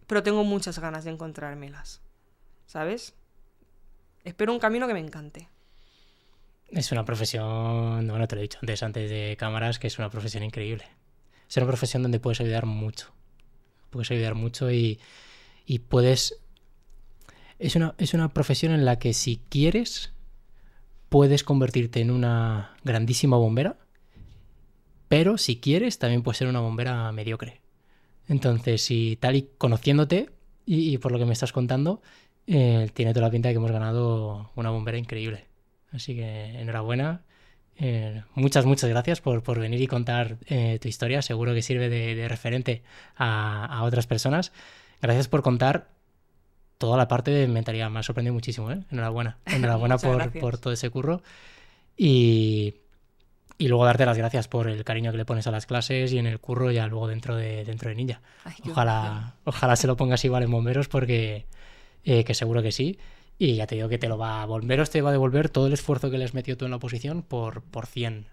pero tengo muchas ganas de encontrármelas, ¿sabes? Espero un camino que me encante. Es una profesión, bueno, te lo he dicho antes de cámaras, que es una profesión increíble. Es una profesión donde puedes ayudar mucho. Puedes ayudar mucho y puedes... Es una profesión en la que si quieres, puedes convertirte en una grandísima bombera, pero si quieres, también puedes ser una bombera mediocre. Entonces, si tal y conociéndote y por lo que me estás contando, tiene toda la pinta de que hemos ganado una bombera increíble. Así que enhorabuena. Muchas gracias por venir y contar tu historia. Seguro que sirve de referente a otras personas. Gracias por contar toda la parte de mentalidad. Me ha sorprendido muchísimo, ¿eh? Enhorabuena. Enhorabuena por todo ese curro. Y luego darte las gracias por el cariño que le pones a las clases y en el curro ya luego dentro de Ninja. Ay, Ojalá se lo pongas igual en Bomberos porque que seguro que sí. Y ya te digo que Bomberos te va a devolver todo el esfuerzo que le has metido tú en la oposición por 100.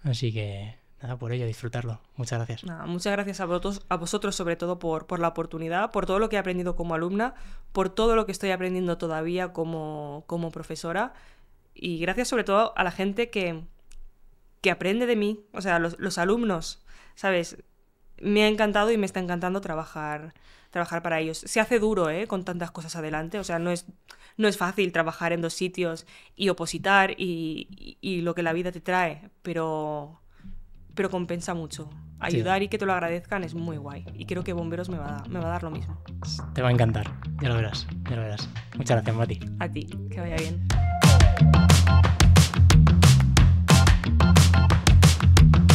Así que nada, por ello, disfrutarlo. Muchas gracias. Nada, muchas gracias a vosotros sobre todo por la oportunidad, por todo lo que he aprendido como alumna, por todo lo que estoy aprendiendo todavía como profesora, y gracias sobre todo a la gente que aprende de mí, o sea, los alumnos, ¿sabes? Me ha encantado y me está encantando trabajar para ellos. Se hace duro, con tantas cosas adelante, o sea, no es fácil trabajar en 2 sitios y opositar y lo que la vida te trae, pero compensa mucho. Ayudar y que te lo agradezcan es muy guay. Y creo que Bomberos me va a dar lo mismo. Te va a encantar, ya lo verás. Muchas gracias, Mati. A ti, que vaya bien.